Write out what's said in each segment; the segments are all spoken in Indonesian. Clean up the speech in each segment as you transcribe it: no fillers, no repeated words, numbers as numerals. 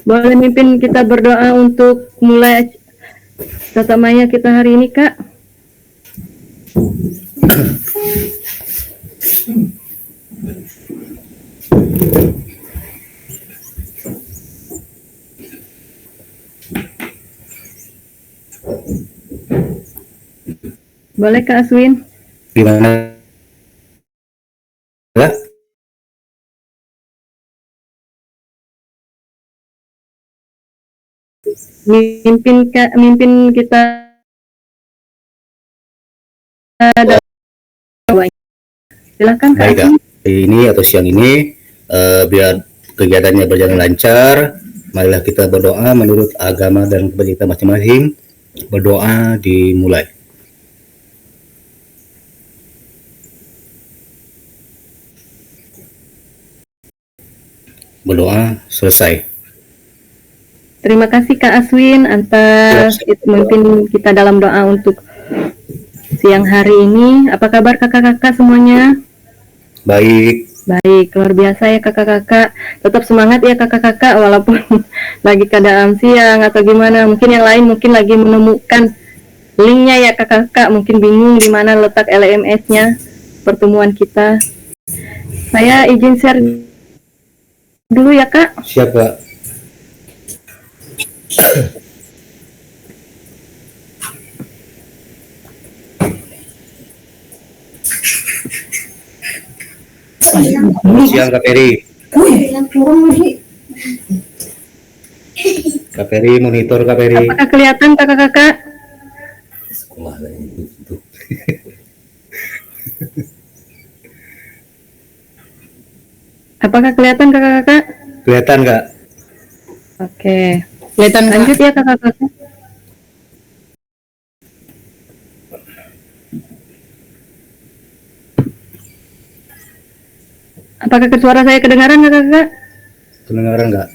Boleh mimpin kita berdoa untuk mulai tata maya kita hari ini, Kak? Boleh, Kak Aswin? Gimana? Ya? Mimpin kita silakan, Kak. Baik, Kak. Ini atau siang ini biar kegiatannya berjalan lancar, marilah kita berdoa menurut agama dan kepercayaan kita masing-masing. Berdoa dimulai. Berdoa selesai. Terima kasih Kak Aswin atas memimpin kita dalam doa untuk siang hari ini. Apa kabar kakak-kakak semuanya? Baik. Baik, luar biasa ya kakak-kakak. Tetap semangat ya kakak-kakak walaupun lagi keadaan siang atau gimana. Mungkin yang lain mungkin lagi menemukan linknya ya kakak-kakak. Mungkin bingung di mana letak LMS-nya pertemuan kita. Saya izin share dulu ya Kak. Siap, Kak. Siang Kak Peri. Kak Peri, monitor Kak Peri. Apakah kelihatan kakak-kakak? Sekolah itu. Apakah kelihatan kakak-kakak? Kelihatan Kak. Oke. Kelihatan lanjut ya kakak-kakak. Apakah suara saya kedengaran kakak-kakak? Kedengaran nggak?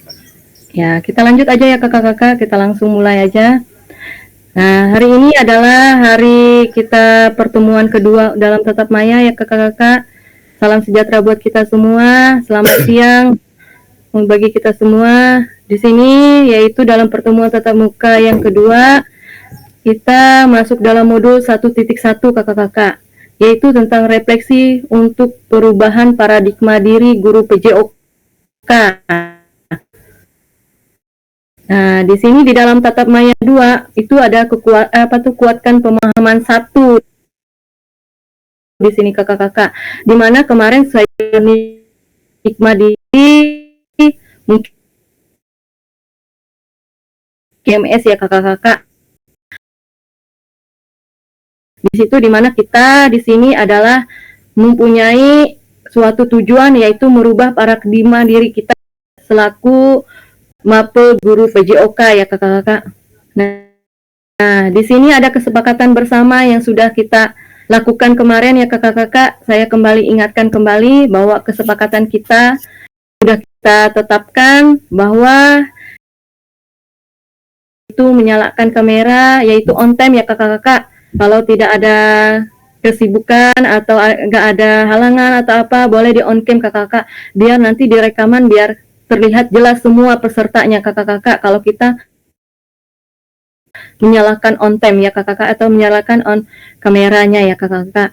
Ya, kita lanjut aja ya kakak-kakak. Kita langsung mulai aja. Nah, hari ini adalah hari kita pertemuan kedua dalam Tatap Maya ya kakak-kakak. Salam sejahtera buat kita semua. Selamat siang bagi kita semua. Di sini yaitu dalam pertemuan tatap muka yang kedua, kita masuk dalam modul 1.1 kakak-kakak, yaitu tentang refleksi untuk perubahan paradigma diri guru PJOK. Nah, di sini di dalam Tatap Maya 2 itu ada kuatkan pemahaman 1 di sini kakak-kakak, di mana kemarin saya paradigma diri mungkin GMS ya kakak-kakak. Di situ dimana kita di sini adalah mempunyai suatu tujuan, yaitu merubah paradigma diri kita selaku MAPE guru PJOK ya kakak-kakak. Nah, di sini ada kesepakatan bersama yang sudah kita lakukan kemarin ya kakak-kakak. Saya kembali ingatkan kembali bahwa kesepakatan kita sudah kita tetapkan bahwa itu menyalakan kamera, yaitu on time ya kakak-kakak. Kalau tidak ada kesibukan atau nggak ada halangan atau apa, boleh di on cam kakak-kakak, biar nanti di rekaman biar terlihat jelas semua pesertanya kakak-kakak. Kalau kita menyalakan on time ya kakak-kakak atau menyalakan on kameranya ya kakak-kakak.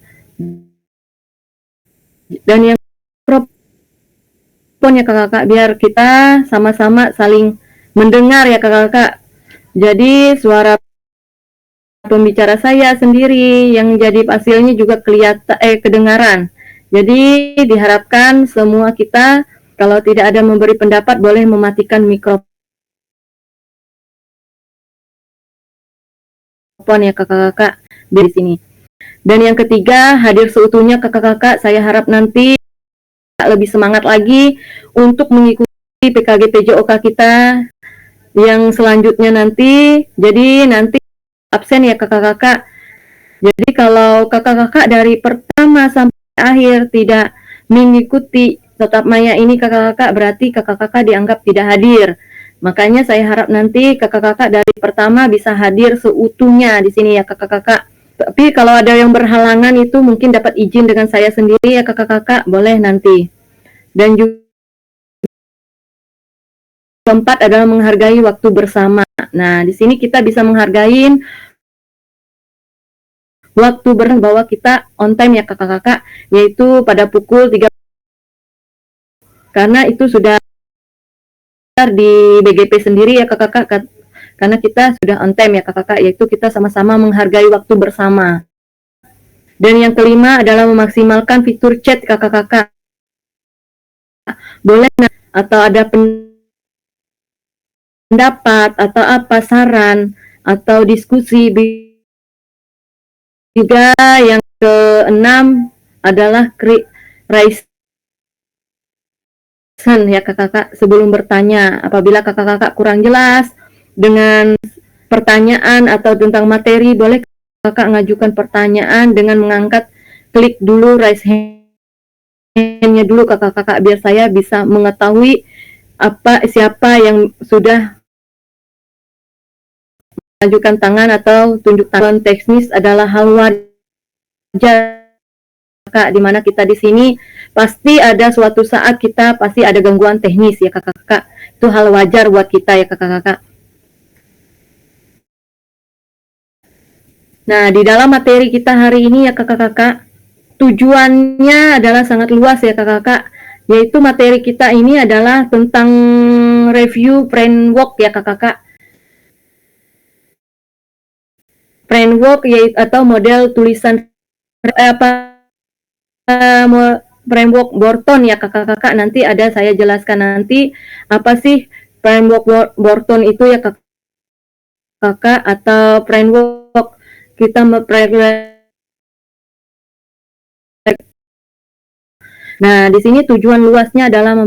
Dan yang mikrofon ya kakak-kakak, biar kita sama-sama saling mendengar ya kakak-kakak. Jadi suara pembicara saya sendiri yang jadi hasilnya juga kelihatan kedengaran. Jadi diharapkan semua kita kalau tidak ada memberi pendapat boleh mematikan mikrofon ya kakak-kakak di sini. Dan yang ketiga, hadir seutuhnya kakak-kakak. Saya harap nanti lebih semangat lagi untuk mengikuti PKG PJOK kita yang selanjutnya nanti. Jadi nanti absen ya kakak-kakak. Jadi kalau kakak-kakak dari pertama sampai akhir tidak mengikuti Tatap Maya ini kakak-kakak, berarti kakak-kakak dianggap tidak hadir. Makanya saya harap nanti kakak-kakak dari pertama bisa hadir seutuhnya di sini ya kakak-kakak. Tapi kalau ada yang berhalangan itu mungkin dapat izin dengan saya sendiri ya kakak-kakak, boleh nanti. Dan juga keempat adalah menghargai waktu bersama. Nah, di sini kita bisa menghargai waktu bahwa kita on time ya kakak-kakak, yaitu pada pukul 3, karena itu sudah di BGP sendiri ya kakak-kakak, karena kita sudah on time ya kakak-kakak, yaitu kita sama-sama menghargai waktu bersama. Dan yang kelima adalah memaksimalkan fitur chat kakak-kakak. Boleh atau ada pendapat atau apa saran atau diskusi. Juga yang keenam adalah raise ya kakak-kakak sebelum bertanya. Apabila kakak-kakak kurang jelas dengan pertanyaan atau tentang materi, boleh kakak ngajukan pertanyaan dengan mengangkat, klik dulu raise hand-nya dulu kakak-kakak, biar saya bisa mengetahui siapa yang sudah mengajukan tangan atau tunjuk tangan. Teknis adalah hal wajar kakak, dimana kita di sini pasti ada suatu saat kita pasti ada gangguan teknis ya kakak-kakak, itu hal wajar buat kita ya kakak-kakak. Nah, di dalam materi kita hari ini ya kakak-kakak, tujuannya adalah sangat luas ya kakak-kakak, yaitu materi kita ini adalah tentang review framework ya kakak-kakak. Framework yaitu atau model tulisan framework Borton ya kakak-kakak, nanti ada saya jelaskan nanti apa sih framework Borton itu ya kakak, atau framework kita Nah, di sini tujuan luasnya adalah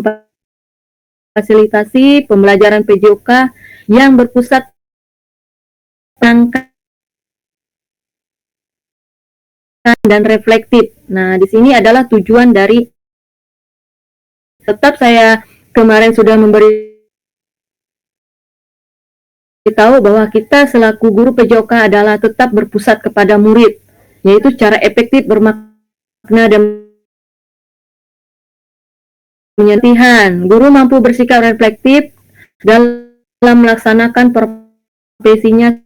memfasilitasi pembelajaran PJOK yang berpusat dan reflektif. Nah, di sini adalah tujuan dari, tetap saya kemarin sudah memberi tahu bahwa kita selaku guru PJOK adalah tetap berpusat kepada murid, yaitu cara efektif, bermakna dan menyentihan. Guru mampu bersikap reflektif dalam melaksanakan profesinya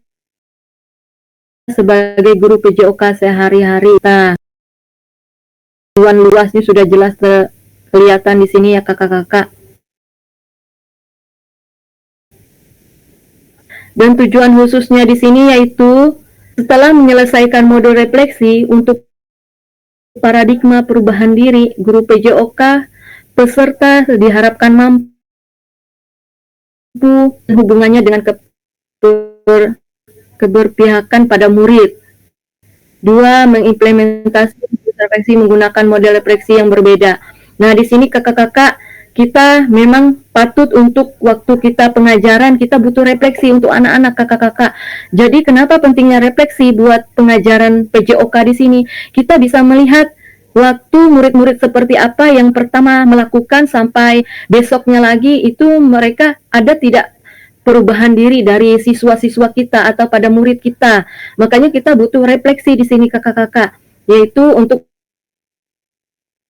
sebagai guru PJOK sehari-hari. Nah, tujuan luasnya sudah jelas kelihatan di sini ya kakak-kakak. Dan tujuan khususnya di sini yaitu setelah menyelesaikan modul refleksi untuk paradigma perubahan diri, guru PJOK peserta diharapkan mampu hubungannya dengan keberpihakan pada murid. 2. Mengimplementasi refleksi menggunakan model refleksi yang berbeda. Nah, di sini kakak-kakak, kita memang patut untuk waktu kita pengajaran, kita butuh refleksi untuk anak-anak kakak-kakak. Jadi kenapa pentingnya refleksi buat pengajaran PJOK di sini? Kita bisa melihat waktu murid-murid seperti apa yang pertama melakukan sampai besoknya lagi, itu mereka ada tidak perubahan diri dari siswa-siswa kita atau pada murid kita. Makanya kita butuh refleksi di sini kakak-kakak, yaitu untuk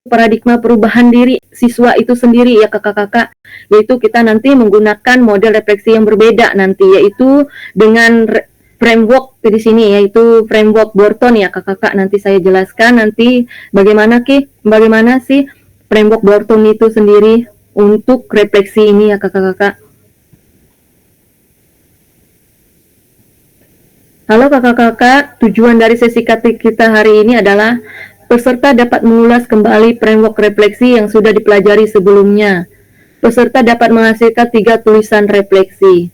paradigma perubahan diri siswa itu sendiri ya kakak-kakak, yaitu kita nanti menggunakan model refleksi yang berbeda nanti, yaitu dengan framework di sini, yaitu framework Borton ya kakak-kakak. Nanti saya jelaskan nanti bagaimana sih framework Borton itu sendiri untuk refleksi ini ya kakak-kakak. Halo kakak-kakak, tujuan dari sesi kita hari ini adalah peserta dapat mengulas kembali framework refleksi yang sudah dipelajari sebelumnya. Peserta dapat menghasilkan 3 tulisan refleksi.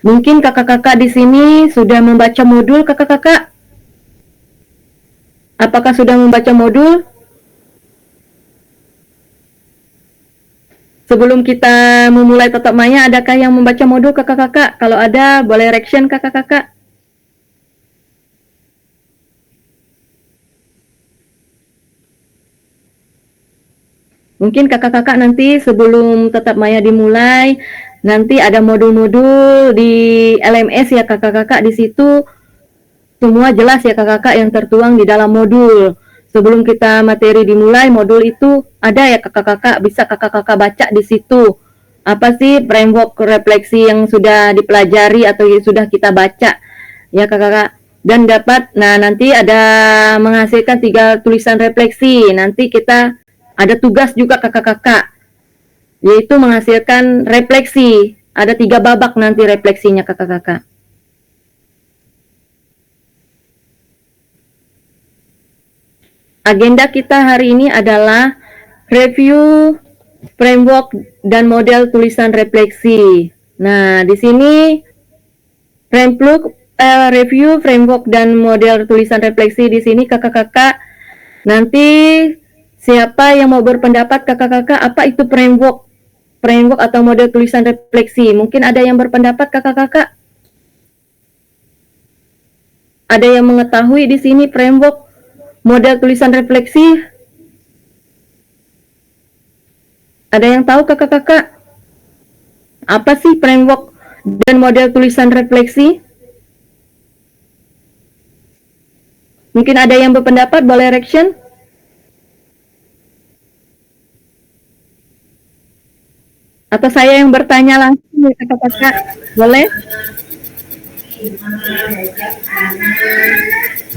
Mungkin kakak-kakak di sini sudah membaca modul kakak-kakak? Apakah sudah membaca modul? Sebelum kita memulai tatap maya, adakah yang membaca modul kakak-kakak? Kalau ada, boleh reaction kakak-kakak. Mungkin kakak-kakak nanti sebelum tatap maya dimulai, nanti ada modul-modul di LMS ya kakak-kakak. Di situ semua jelas ya kakak-kakak yang tertuang di dalam modul. Sebelum kita materi dimulai, modul itu ada ya kakak-kakak, bisa kakak-kakak baca di situ. apa sih framework refleksi yang sudah dipelajari atau yang sudah kita baca ya kakak-kakak, dan dapat nanti ada menghasilkan 3 tulisan refleksi. Nanti kita ada tugas juga kakak-kakak, yaitu menghasilkan refleksi. Ada 3 babak nanti refleksinya kakak-kakak. Agenda kita hari ini adalah review framework dan model tulisan refleksi. Nah, di sini review framework dan model tulisan refleksi di sini kakak-kakak. Nanti siapa yang mau berpendapat kakak-kakak apa itu framework atau model tulisan refleksi? Mungkin ada yang berpendapat kakak-kakak? Ada yang mengetahui di sini framework model tulisan refleksi? Ada yang tahu kakak-kakak? Apa sih framework dan model tulisan refleksi? Mungkin ada yang berpendapat, boleh reaction? Atau saya yang bertanya langsung ya kakak-kakak? Boleh?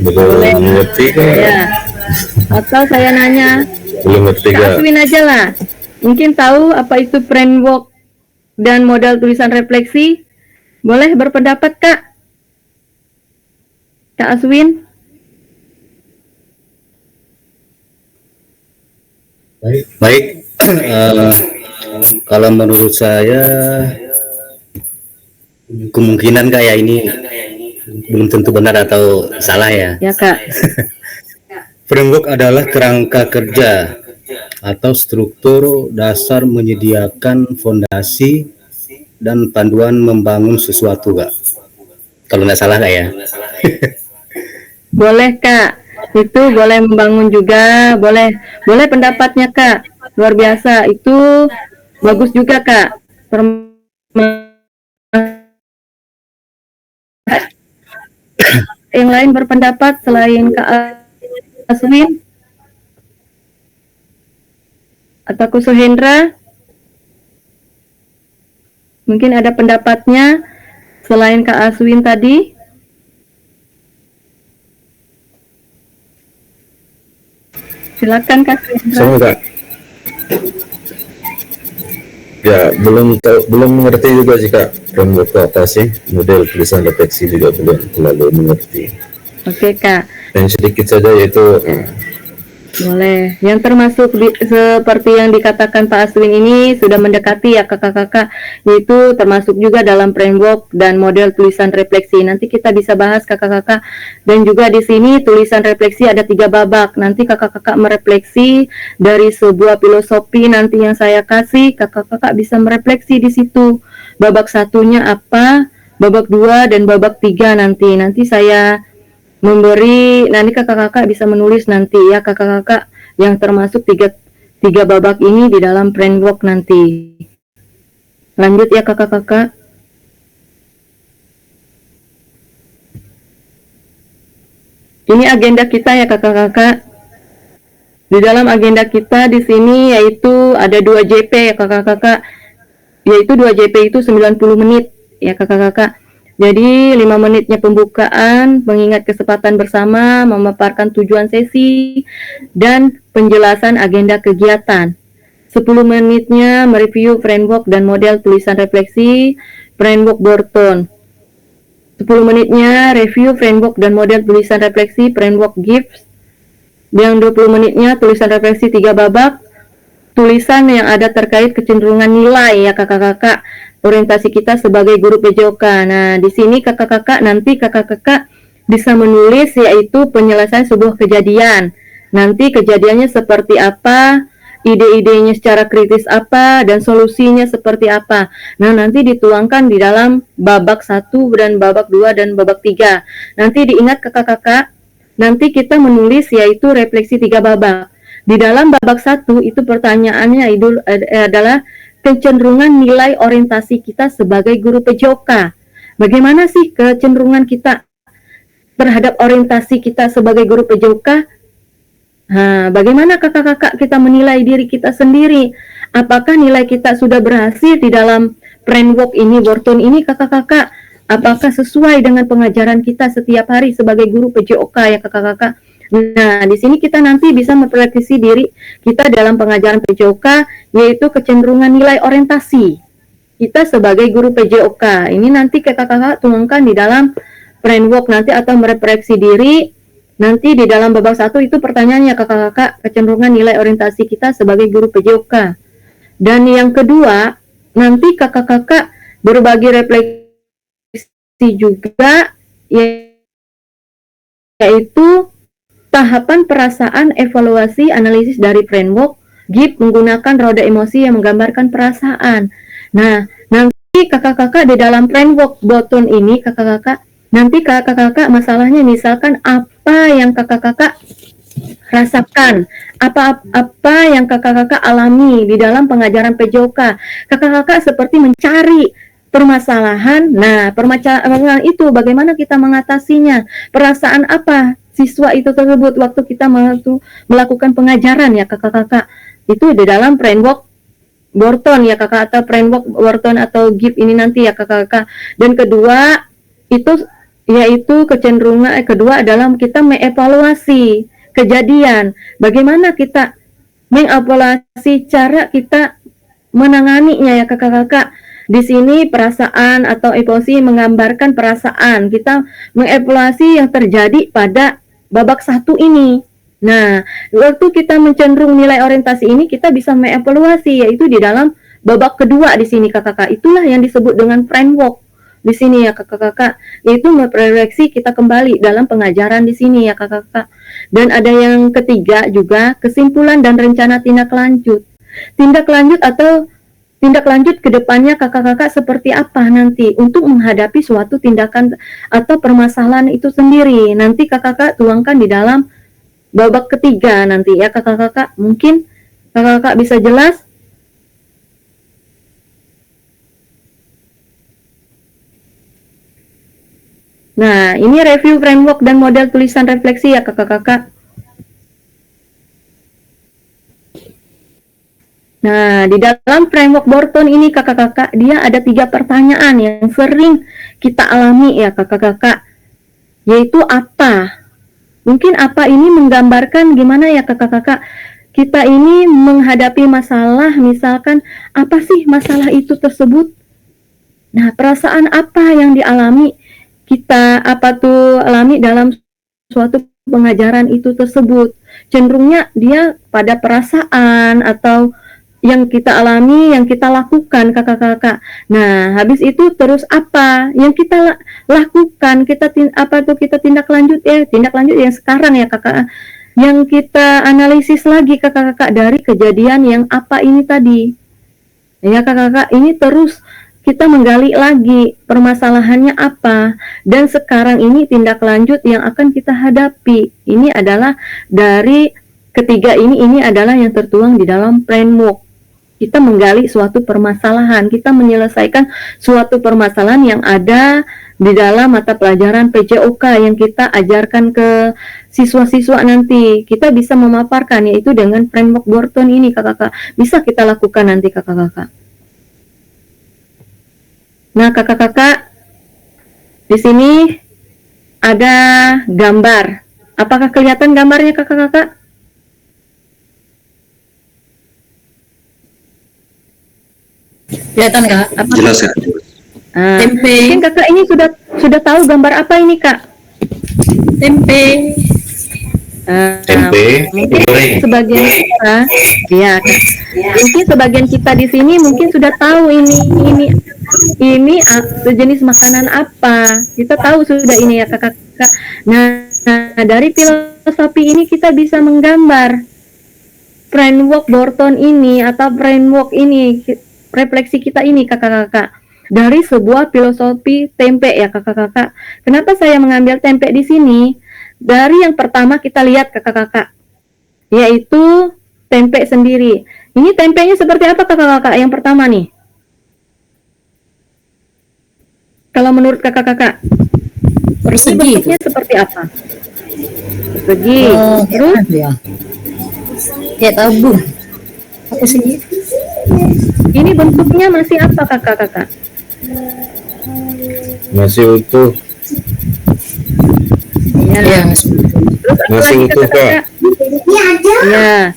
Boleh mengerti kan? Ya. Atau saya nanya, Belum ngerti Kak kan? Aswin aja lah. Mungkin tahu apa itu framework dan model tulisan refleksi? Boleh berpendapat Kak? Kak Aswin? Baik, kalau menurut saya kemungkinan kayak ini belum tentu benar atau salah ya. Ya Kak. Framework adalah kerangka kerja atau struktur dasar menyediakan fondasi dan panduan membangun sesuatu, Kak. Kalau nggak salah Kak ya. Boleh Kak. Itu boleh membangun juga, boleh pendapatnya Kak. Luar biasa. Itu bagus juga Kak. Yang lain berpendapat selain Kak Aswin atau Kusuhendra? Mungkin ada pendapatnya selain Kak Aswin tadi? Silakan Kak Aswin. Sama Kak. Ya, belum mengerti juga sih Kak. Framework itu apa sih? Model tulisan refleksi juga belum terlalu mengerti. Oke Kak. Dan sedikit saja yaitu Boleh. Yang termasuk seperti yang dikatakan Pak Aswin ini sudah mendekati ya kakak-kakak, yaitu termasuk juga dalam framework dan model tulisan refleksi. Nanti kita bisa bahas kakak-kakak. Dan juga di sini tulisan refleksi ada 3 babak. Nanti kakak-kakak merefleksi dari sebuah filosofi nanti yang saya kasih, kakak-kakak bisa merefleksi di situ. Babak satunya apa, babak 2 dan babak 3 nanti. Nanti saya nanti kakak-kakak bisa menulis nanti ya kakak-kakak yang termasuk tiga babak ini di dalam framework nanti. Lanjut ya kakak-kakak. Ini agenda kita ya kakak-kakak. Di dalam agenda kita di sini yaitu ada 2 JP ya kakak-kakak. Yaitu 2 JP itu 90 menit ya kakak-kakak. Jadi 5 menitnya pembukaan, mengingat kesempatan bersama, memaparkan tujuan sesi, dan penjelasan agenda kegiatan. 10 menitnya mereview framework dan model tulisan refleksi, framework Borton. 10 menitnya review framework dan model tulisan refleksi, framework GIFS. Yang 20 menitnya tulisan refleksi 3 babak, tulisan yang ada terkait kecenderungan nilai ya kakak-kakak. Orientasi kita sebagai guru PJOK. Nah, di sini kakak-kakak nanti kakak-kakak bisa menulis yaitu penyelesaian sebuah kejadian. Nanti kejadiannya seperti apa, ide-idenya secara kritis apa, dan solusinya seperti apa. Nah, nanti dituangkan di dalam babak 1 dan babak 2 dan babak 3. Nanti diingat kakak-kakak, nanti kita menulis yaitu refleksi 3 babak. Di dalam babak 1 itu pertanyaannya adalah kecenderungan nilai orientasi kita sebagai guru PJOK. Bagaimana sih kecenderungan kita terhadap orientasi kita sebagai guru PJOK? Nah, bagaimana kakak-kakak kita menilai diri kita sendiri? Apakah nilai kita sudah berhasil di dalam framework ini, Wharton ini, kakak-kakak? Apakah sesuai dengan pengajaran kita setiap hari sebagai guru PJOK ya kakak-kakak? Nah, di sini kita nanti bisa memprediksi diri kita dalam pengajaran PJOK, yaitu kecenderungan nilai orientasi. Kita sebagai guru PJOK, ini nanti kakak-kakak tuangkan di dalam framework nanti atau merefleksi diri. Nanti di dalam babak 1 itu pertanyaannya kakak-kakak, kecenderungan nilai orientasi kita sebagai guru PJOK. Dan yang kedua, nanti kakak-kakak berbagi refleksi juga, yaitu tahapan perasaan, evaluasi, analisis dari framework GIP menggunakan roda emosi yang menggambarkan perasaan. Nah, nanti kakak-kakak di dalam framework Wharton ini, kakak-kakak, nanti kakak-kakak masalahnya misalkan apa yang kakak-kakak rasakan, apa yang kakak-kakak alami di dalam pengajaran PJOK. Kakak-kakak seperti mencari permasalahan. Nah, permasalahan itu bagaimana kita mengatasinya? Perasaan apa siswa itu tersebut waktu kita melakukan pengajaran ya kakak-kakak. Itu di dalam framework Wharton ya kakak, atau framework Wharton atau GIP ini nanti ya kakak-kakak. Dan kedua itu yaitu kecenderungan kedua adalah kita mengevaluasi kejadian. Bagaimana kita mengevaluasi cara kita menanganinya ya kakak-kakak. Di sini perasaan atau emosi menggambarkan perasaan. Kita mengevaluasi yang terjadi pada babak 1 ini. Nah, waktu kita mencenderung nilai orientasi ini, kita bisa mengevaluasi, yaitu di dalam babak kedua di sini kakak-kakak. Itulah yang disebut dengan framework di sini ya kakak-kakak. Yaitu memproyeksi kita kembali dalam pengajaran di sini ya kakak-kakak. Dan ada yang ketiga juga, kesimpulan dan rencana tindak lanjut. Tindak lanjut ke depannya kakak-kakak seperti apa nanti untuk menghadapi suatu tindakan atau permasalahan itu sendiri. Nanti kakak-kakak tuangkan di dalam babak ketiga nanti ya kakak-kakak. Mungkin kakak-kakak bisa jelas? Nah, ini review framework dan model tulisan refleksi ya kakak-kakak. Nah, di dalam framework Wharton ini kakak-kakak, dia ada 3 pertanyaan yang sering kita alami ya kakak-kakak. Yaitu apa? Mungkin apa ini menggambarkan gimana ya kakak-kakak? Kita ini menghadapi masalah, misalkan apa sih masalah itu tersebut? Nah, perasaan apa yang dialami kita, apa tuh alami dalam suatu pengajaran itu tersebut? Cenderungnya dia pada perasaan atau yang kita alami, yang kita lakukan kakak-kakak. Nah, habis itu terus apa yang kita lakukan, kita tindak lanjut ya, tindak lanjut yang sekarang ya kakak, yang kita analisis lagi kakak-kakak dari kejadian yang apa ini tadi ya kakak-kakak. Ini terus kita menggali lagi permasalahannya apa, dan sekarang ini tindak lanjut yang akan kita hadapi. Ini adalah dari ketiga ini adalah yang tertuang di dalam framework. Kita menggali suatu permasalahan, kita menyelesaikan suatu permasalahan yang ada di dalam mata pelajaran PJOK yang kita ajarkan ke siswa-siswa nanti. Kita bisa memaparkan yaitu dengan framework Wharton ini kakak-kakak. Bisa kita lakukan nanti kakak-kakak. Nah kakak-kakak, di sini ada gambar. Apakah kelihatan gambarnya kakak-kakak? Kelihatan kak? Apa? Jelas ya. Tempe. Mungkin kakak ini sudah tahu gambar apa ini kak? Tempe. Tempe, Mungkin goreng. sebagian kita, ya, mungkin sebagian kita di sini mungkin sudah tahu ini sejenis makanan apa. Kita tahu sudah ini ya kakak-kakak. Nah, dari filosofi ini kita bisa menggambar framework Wharton ini atau framework ini, refleksi kita ini kakak-kakak, dari sebuah filosofi tempe ya kakak-kakak. Kenapa saya mengambil tempe di sini? Dari yang pertama kita lihat kakak-kakak, yaitu tempe sendiri. Ini tempenya seperti apa kakak-kakak? Yang pertama nih, kalau menurut kakak-kakak, Persegi. bentuknya seperti apa? Persegi. Terus Ya. Kayak tabung. Apa sih? Ini bentuknya masih apa kakak-kakak? Masih utuh. Ya. Ya. Terus apa Masih lagi utuh, kakak-kakak? Ya.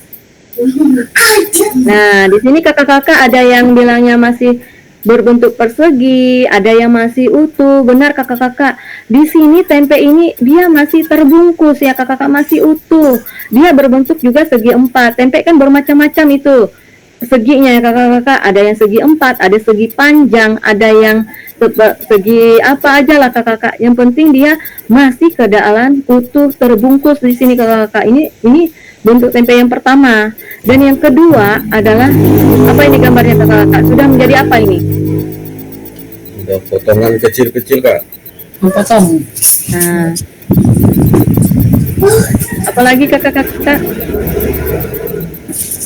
Nah, di sini kakak-kakak ada yang bilangnya masih berbentuk persegi, ada yang masih utuh. Benar kakak-kakak. Di sini tempe ini dia masih terbungkus ya kakak-kakak, masih utuh. Dia berbentuk juga segi 4. Tempe kan bermacam-macam itu seginya ya kakak-kakak. Ada yang segi 4, ada segi panjang, ada yang segi apa aja lah kakak-kakak. Yang penting dia masih keadaan utuh terbungkus di sini kakak-kakak. Ini bentuk tempe yang pertama. Dan yang kedua adalah apa ini gambarnya kakak-kakak? Sudah menjadi apa ini? Udah potongan kecil-kecil Kak. Potong. Nah, apalagi kakak-kakak?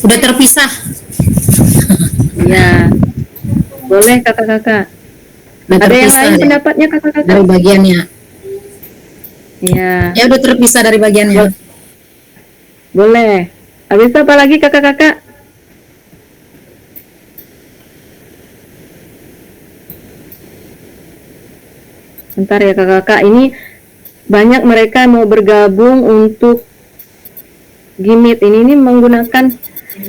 Udah terpisah. Ya, boleh kakak-kakak. Udah Ada yang terpisah lain ya, pendapatnya kakak-kakak? dari bagiannya. Ya, Ya udah terpisah dari bagiannya. boleh. Habis itu apa lagi kakak-kakak? Bentar ya kakak-kakak, ini banyak mereka mau bergabung untuk Gimit. Ini menggunakan,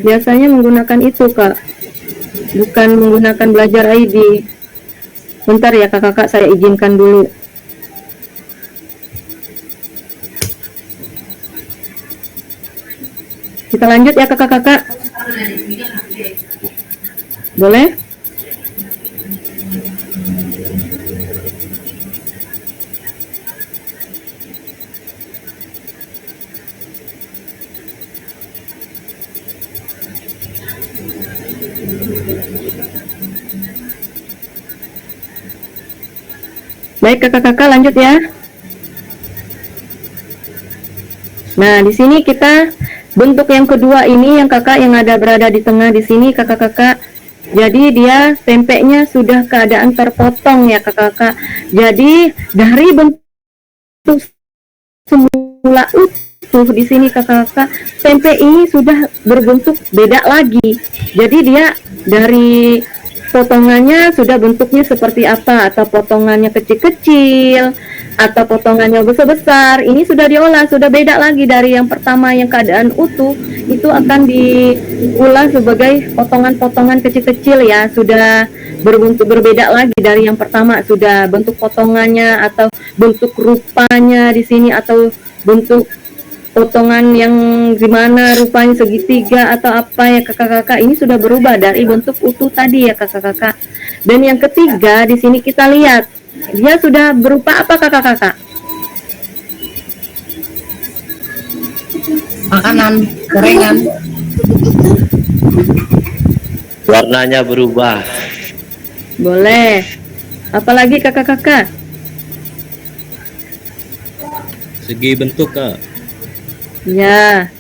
biasanya menggunakan itu kak, bukan menggunakan belajar ID. Bentar ya kakak-kakak, saya izinkan dulu. Kita lanjut ya kakak-kakak. Boleh? Baik kakak-kakak, lanjut ya. Nah, di sini kita bentuk yang kedua ini yang kakak yang ada berada di tengah di sini kakak-kakak. Jadi dia tempenya sudah keadaan terpotong ya kakak-kakak. Jadi dari bentuk semula utuh di sini kakak-kakak, tempe ini sudah berbentuk beda lagi. Jadi dia dari potongannya sudah bentuknya seperti apa, atau potongannya kecil-kecil atau potongannya besar-besar. Ini sudah diolah, sudah beda lagi dari yang pertama yang keadaan utuh. Itu akan diolah sebagai potongan-potongan kecil-kecil ya, sudah berbentuk berbeda lagi dari yang pertama. Sudah bentuk potongannya atau bentuk rupanya di sini, atau bentuk potongan yang gimana rupanya, segitiga atau apa ya kakak-kakak, ini sudah berubah dari bentuk utuh tadi ya kakak-kakak. Dan yang ketiga di sini kita lihat dia sudah berupa apa kakak-kakak? Makanan, gorengan. Warnanya berubah. Boleh. Apalagi kakak-kakak? Segi bentuk Kak. Ya.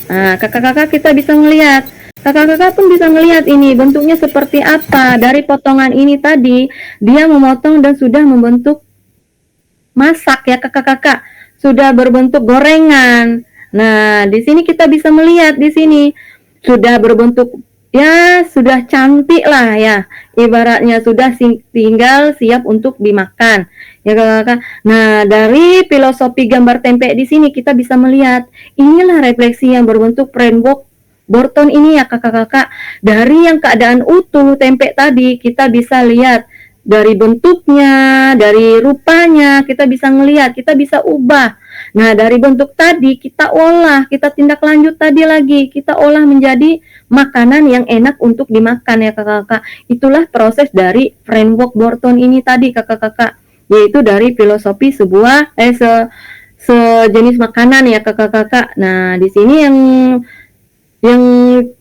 Nah, kakak-kakak kita bisa melihat. Kakak-kakak pun bisa melihat ini bentuknya seperti apa. Dari potongan ini tadi, dia memotong dan sudah membentuk masak ya kakak-kakak. Sudah berbentuk gorengan. Nah, di sini kita bisa melihat di sini sudah berbentuk ya sudah cantik lah ya. Ibaratnya sudah tinggal siap untuk dimakan. Ya kakak-kakak. Nah, dari filosofi gambar tempe di sini kita bisa melihat inilah refleksi yang berbentuk framework Borton ini ya kakak-kakak. Dari yang keadaan utuh tempe tadi kita bisa lihat dari bentuknya, dari rupanya kita bisa ngelihat, kita bisa ubah. Nah, dari bentuk tadi kita olah, kita tindak lanjut tadi lagi, kita olah menjadi makanan yang enak untuk dimakan ya kakak-kakak. Itulah proses dari framework Borton ini tadi kakak-kakak, yaitu dari filosofi sebuah sejenis makanan ya kakak-kakak. Nah, di sini yang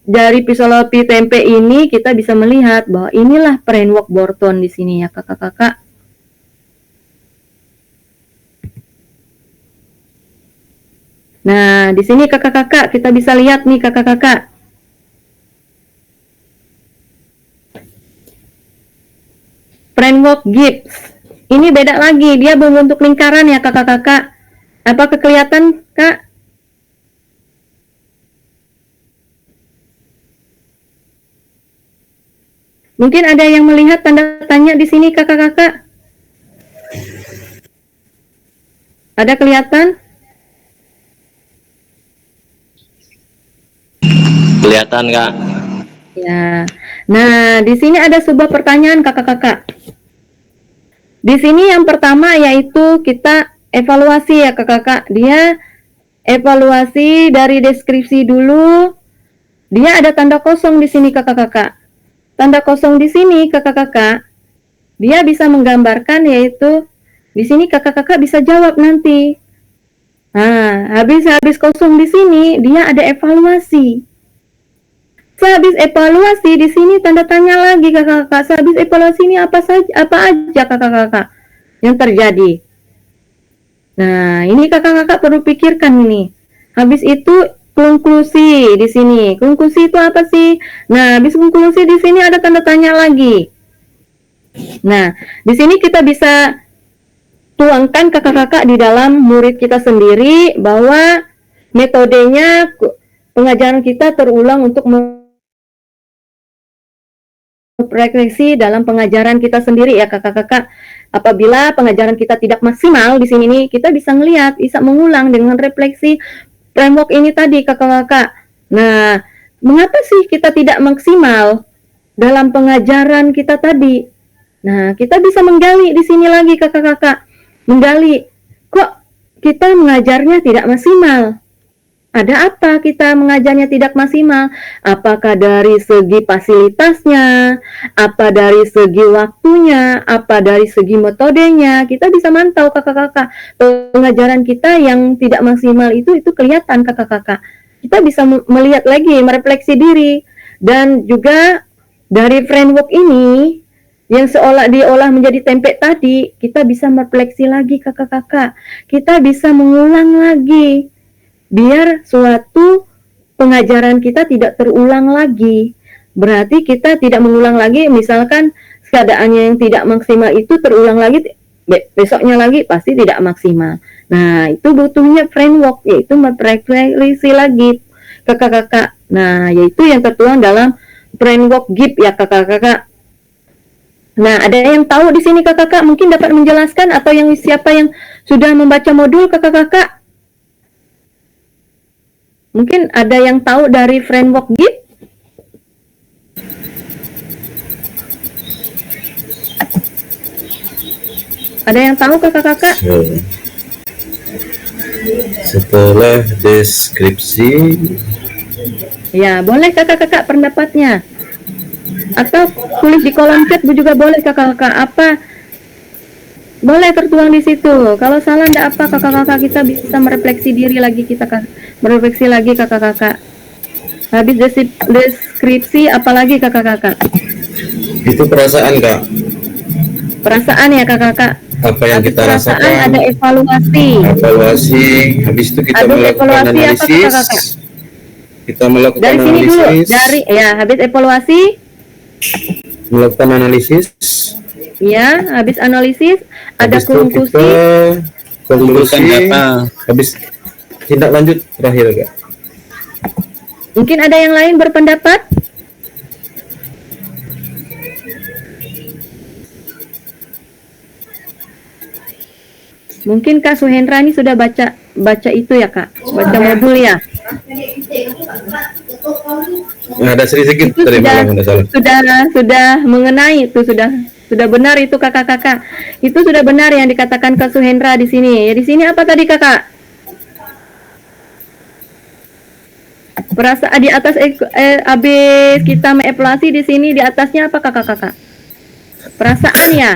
dari filosofi tempe ini kita bisa melihat bahwa inilah framework Borton di sini ya kakak-kakak. Nah, di sini kakak-kakak kita bisa lihat nih kakak-kakak. Framework Gibbs. Ini beda lagi, dia berbentuk lingkaran ya kakak-kakak. Apakah kelihatan, Kak? Mungkin ada yang melihat tanda tanya di sini kakak-kakak? Ada kelihatan? Kelihatan Kak. Ya. Nah, di sini ada sebuah pertanyaan kakak-kakak. Di sini yang pertama yaitu kita evaluasi ya kakak-kakak. Dia evaluasi dari deskripsi dulu. Dia ada tanda kosong di sini kakak-kakak. Tanda kosong di sini kakak-kakak. Dia bisa menggambarkan yaitu di sini kakak-kakak bisa jawab nanti. Nah, habis kosong di sini dia ada evaluasi. Sehabis evaluasi di sini tanda tanya lagi kakak-kakak. Sehabis evaluasi ini apa aja kakak-kakak yang terjadi. Nah, ini kakak-kakak perlu pikirkan ini. Habis itu konklusi di sini. Konklusi itu apa sih? Nah, habis konklusi di sini ada tanda tanya lagi. Nah, di sini kita bisa tuangkan kakak-kakak di dalam murid kita sendiri bahwa metodenya pengajaran kita terulang untuk refleksi dalam pengajaran kita sendiri ya kakak-kakak. Apabila pengajaran kita tidak maksimal di sini nih, kita bisa melihat, bisa mengulang dengan refleksi framework ini tadi kakak-kakak. Nah, mengapa sih kita tidak maksimal dalam pengajaran kita tadi? Nah, kita bisa menggali di sini lagi kakak-kakak. Menggali, kok kita mengajarnya tidak maksimal? Ada apa kita mengajarnya tidak maksimal? Apakah dari segi fasilitasnya, apa dari segi waktunya, apa dari segi metodenya? Kita bisa mantau kakak-kakak. Pengajaran kita yang tidak maksimal itu kelihatan kakak-kakak. Kita bisa melihat lagi, merefleksi diri. Dan juga dari framework ini, yang seolah diolah menjadi tempe tadi, kita bisa merefleksi lagi kakak-kakak. Kita bisa mengulang lagi. Biar suatu pengajaran kita tidak terulang lagi. Berarti kita tidak mengulang lagi, misalkan keadaannya yang tidak maksimal itu terulang lagi, besoknya lagi pasti tidak maksimal. Nah, itu butuhnya framework, yaitu merefleksi lagi kakak-kakak. Nah, yaitu yang tertuang dalam framework GIP ya kakak-kakak. Nah, ada yang tahu di sini kakak-kakak mungkin dapat menjelaskan, atau yang siapa yang sudah membaca modul kakak-kakak? Mungkin ada yang tahu dari framework GIP? Ada yang tahu kakak-kakak? Setelah deskripsi, Ya, boleh kakak-kakak pendapatnya. Atau tulis di kolom chat juga boleh kakak-kakak. Apa boleh tertuang di situ. Kalau salah enggak apa kakak-kakak, kita bisa merefleksi diri lagi, kita merefleksi lagi kakak-kakak. Habis deskripsi apalagi kakak-kakak? itu perasaan Kak. Perasaan ya kakak-kakak. Apa yang Habis kita perasaan rasakan, ada evaluasi. habis itu kita Habis melakukan evaluasi apa, analisis. kakak-kakak? Kita melakukan Dari sini dulu, analisis. habis evaluasi, Melakukan analisis. ya, habis analisis ada Habis itu konklusi. kita Kumpulkan data. Habis tindak lanjut terakhir Kak. Mungkin ada yang lain berpendapat? Mungkin Kak Suhendra ini sudah baca itu ya Kak, baca modul ya. Nah, ada sedikit Itu tadi malam udah salah. sudah mengenai itu, sudah benar itu kakak-kakak. Itu sudah benar yang dikatakan Kak Suhendra di sini. Ya, di sini apa tadi kakak? Perasaan di atas habis kita mengevaluasi di sini, di atasnya apa kakak-kakak? Perasaan ya.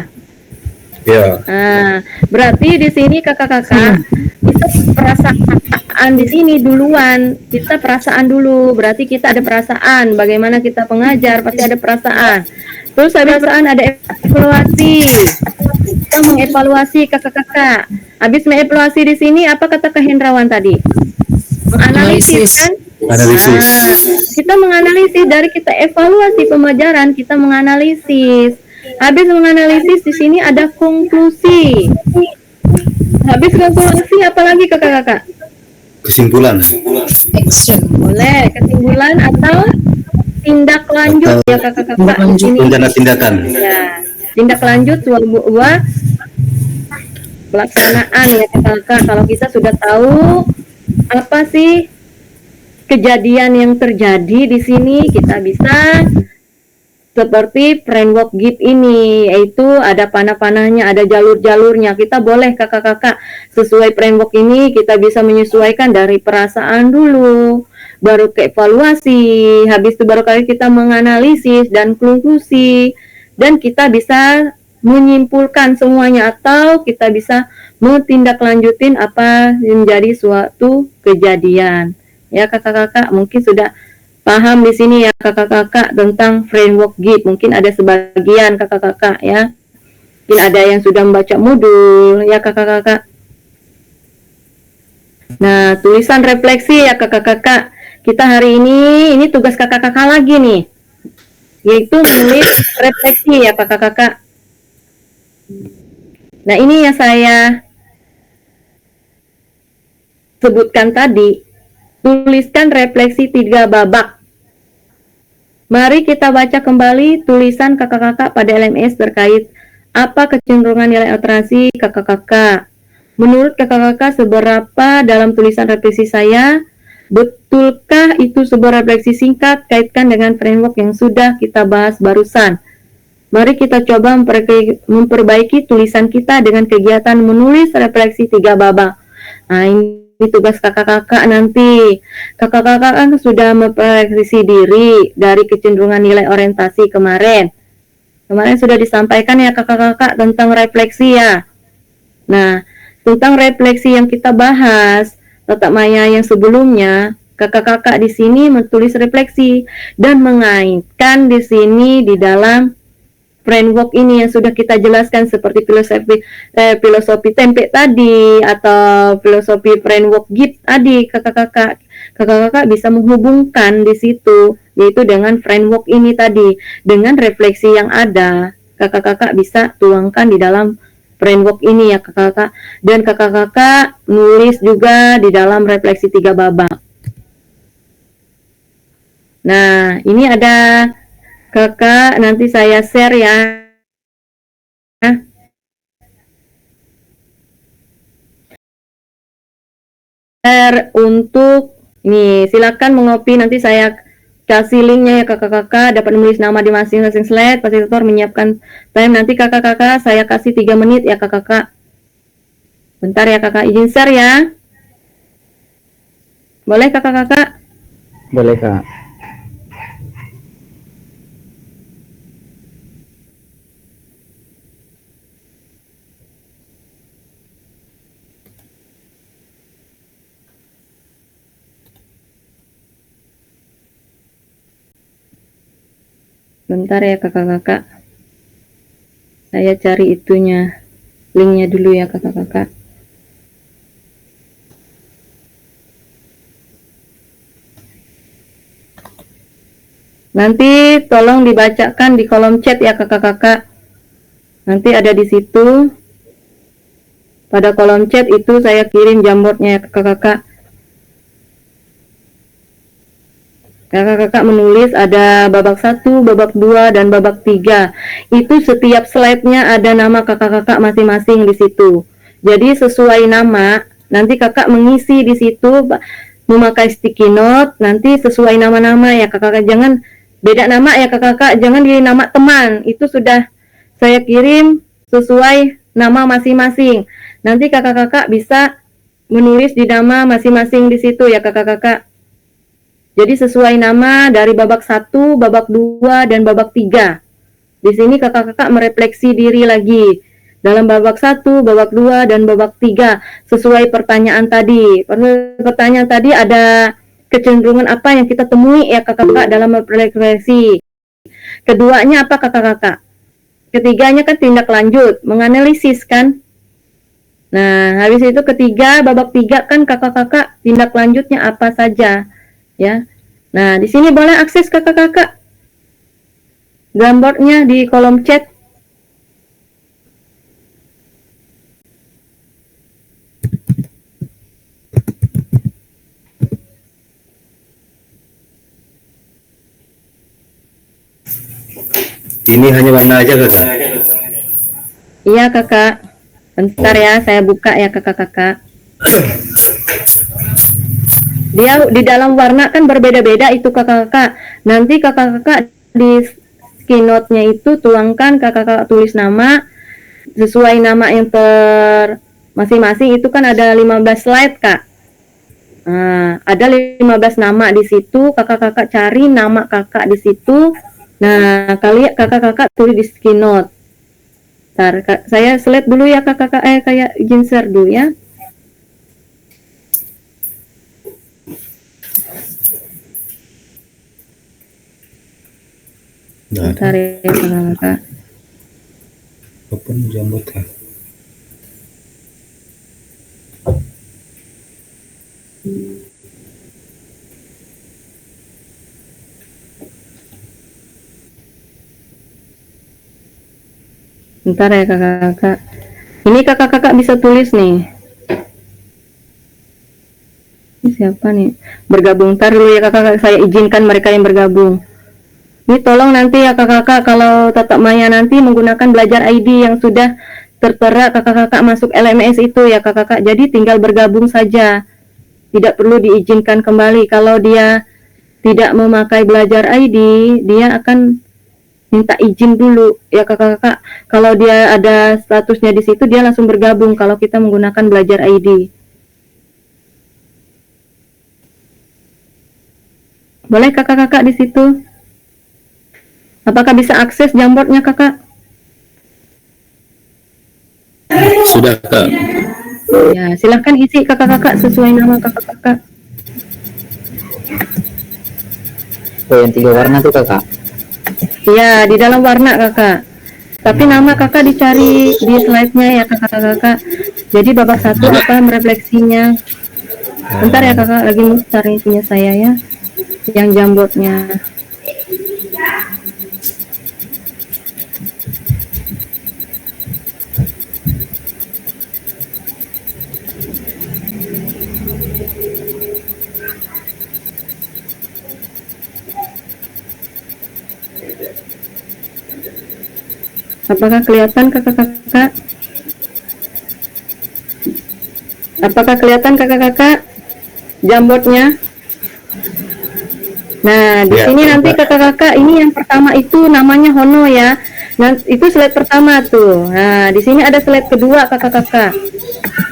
Ya, Nah, berarti di sini kakak-kakak kita perasaan di sini duluan. Kita perasaan dulu. Berarti kita ada perasaan. Bagaimana kita pengajar pasti ada perasaan. Terus habis perasaan ada evaluasi. Kita mengevaluasi kakak-kakak. Habis mengevaluasi di sini apa kata Kak Hendrawan tadi? Menganalisis kan? Analisis. Nah, kita menganalisis, dari kita evaluasi pembelajaran, kita menganalisis. Habis menganalisis di sini ada konklusi. Habis konklusi apalagi kakak-kakak? Kesimpulan. Action. Boleh kesimpulan atau tindak lanjut Atau ya kakak-kakak Tindak di lanjut. sini. rencana tindakan. Ya, tindak lanjut sebuah pelaksanaan ya kakak-kakak. Kalau kita sudah tahu apa sih kejadian yang terjadi di sini, kita bisa seperti framework GIP ini, yaitu ada panah-panahnya, ada jalur-jalurnya. Kita boleh kakak-kakak sesuai framework ini, kita bisa menyesuaikan dari perasaan dulu, baru ke evaluasi, habis itu baru kali kita menganalisis dan konklusi, dan kita bisa menyimpulkan semuanya atau kita bisa menindaklanjutin apa yang menjadi suatu kejadian. Ya kakak-kakak mungkin sudah paham di sini ya kakak-kakak tentang framework GIP. Mungkin ada sebagian kakak-kakak ya. Mungkin ada yang sudah membaca modul ya kakak-kakak. Nah, tulisan refleksi ya kakak-kakak. Kita hari ini tugas kakak-kakak lagi nih. Yaitu menulis refleksi ya kakak-kakak. Nah, ini yang saya sebutkan tadi. Tuliskan refleksi 3 babak. Mari kita baca kembali tulisan kakak-kakak pada LMS terkait apa kecenderungan nilai literasi kakak-kakak. Menurut kakak-kakak seberapa dalam tulisan refleksi saya? Betulkah itu sebuah refleksi singkat kaitkan dengan framework yang sudah kita bahas barusan? Mari kita coba memperbaiki tulisan kita dengan kegiatan menulis refleksi 3 babak. Nah, ini tugas kakak-kakak nanti. Kakak-kakak kan sudah memperbaiki diri dari kecenderungan nilai orientasi kemarin. Kemarin sudah disampaikan ya kakak-kakak tentang refleksi ya. Nah, tentang refleksi yang kita bahas, tatap maya yang sebelumnya, kakak-kakak di sini menulis refleksi dan mengaitkan di sini di dalam framework ini yang sudah kita jelaskan seperti filosofi tempe tadi atau filosofi framework GIP tadi kakak-kakak bisa menghubungkan di situ yaitu dengan framework ini tadi dengan refleksi yang ada kakak-kakak bisa tuangkan di dalam framework ini ya kakak-kakak dan kakak-kakak nulis juga di dalam refleksi 3 babak. Nah, ini ada kakak nanti saya share ya. Share untuk ini silakan mengopi nanti saya kasih linknya ya kakak-kakak dapat menulis nama di masing-masing slide fasilitator menyiapkan time nanti kakak-kakak saya kasih 3 menit ya kakak-kakak bentar ya kakak izin share ya boleh kakak-kakak Boleh Kak. bentar ya kakak-kakak saya cari itunya linknya dulu ya kakak-kakak. Nanti tolong dibacakan di kolom chat ya kakak-kakak. Nanti ada di situ. Pada kolom chat itu saya kirim jamboardnya ya kakak-kakak. Kakak-kakak menulis ada babak 1, babak 2, dan babak 3. Itu setiap slide-nya ada nama kakak-kakak masing-masing di situ. Jadi sesuai nama, nanti kakak mengisi di situ memakai sticky note, nanti sesuai nama-nama ya kakak-kakak. Jangan beda nama ya kakak-kakak, jangan di nama teman. Itu sudah saya kirim sesuai nama masing-masing. Nanti kakak-kakak bisa menulis di nama masing-masing di situ ya kakak-kakak. Jadi sesuai nama dari babak 1, babak 2, dan babak 3. Di sini kakak-kakak merefleksi diri lagi. Dalam babak 1, babak 2, dan babak 3. Sesuai pertanyaan tadi. Pertanyaan tadi ada kecenderungan apa yang kita temui ya kakak-kakak dalam merefleksi. Keduanya apa kakak-kakak? Ketiganya kan tindak lanjut, menganalisis kan. Nah, habis itu ketiga, babak 3 kan kakak-kakak tindak lanjutnya apa saja. Ya. Nah, di sini boleh akses kakak-kakak gambarnya di kolom chat. Ini hanya warna aja kakak. Iya kakak. Bentar ya, saya buka ya kakak-kakak. Dia di dalam warna kan berbeda-beda itu kakak-kakak. Nanti kakak-kakak di keynote-nya itu tuangkan kakak-kakak tulis nama sesuai nama yang masing-masing itu kan ada 15 slide kak. Nah, ada 15 nama di situ, kakak-kakak cari nama kakak di situ. Nah, kakak-kakak tulis di keynote. Ntar, saya slide dulu ya kakak-kakak, kayak izin share dulu ya. Bentar ya kakak-kakak. Open Jamboot kan. Bentar ya kakak-kakak. Ini kakak-kakak bisa tulis nih. Ini siapa nih? Bergabung. Ntar dulu ya kakak-kakak, saya izinkan mereka yang bergabung. Ini tolong nanti ya kakak-kakak kalau tatap maya nanti menggunakan belajar ID yang sudah tertera kakak-kakak masuk LMS itu ya kakak-kakak. Jadi tinggal bergabung saja. Tidak perlu diizinkan kembali. Kalau dia tidak memakai belajar ID, dia akan minta izin dulu ya kakak-kakak. Kalau dia ada statusnya di situ, dia langsung bergabung kalau kita menggunakan belajar ID. Boleh kakak-kakak di situ? Apakah bisa akses Jamboardnya kakak? Sudah kak. Ya, silahkan isi kakak-kakak sesuai nama kakak-kakak. Oh, yang 3 warna tuh kakak. Ya, di dalam warna kakak. Tapi nama kakak dicari di slide-nya ya kakak-kakak. Jadi babak 1 apa merefleksinya. Bentar ya kakak, lagi cari punya saya ya. Yang Jamboardnya. Apakah kelihatan kakak-kakak? Apakah kelihatan kakak-kakak Jamboardnya? Nah, di sini nanti kakak-kakak ini yang pertama itu namanya Hono ya. Nah, itu slide pertama tuh. Nah, di sini ada slide kedua kakak-kakak.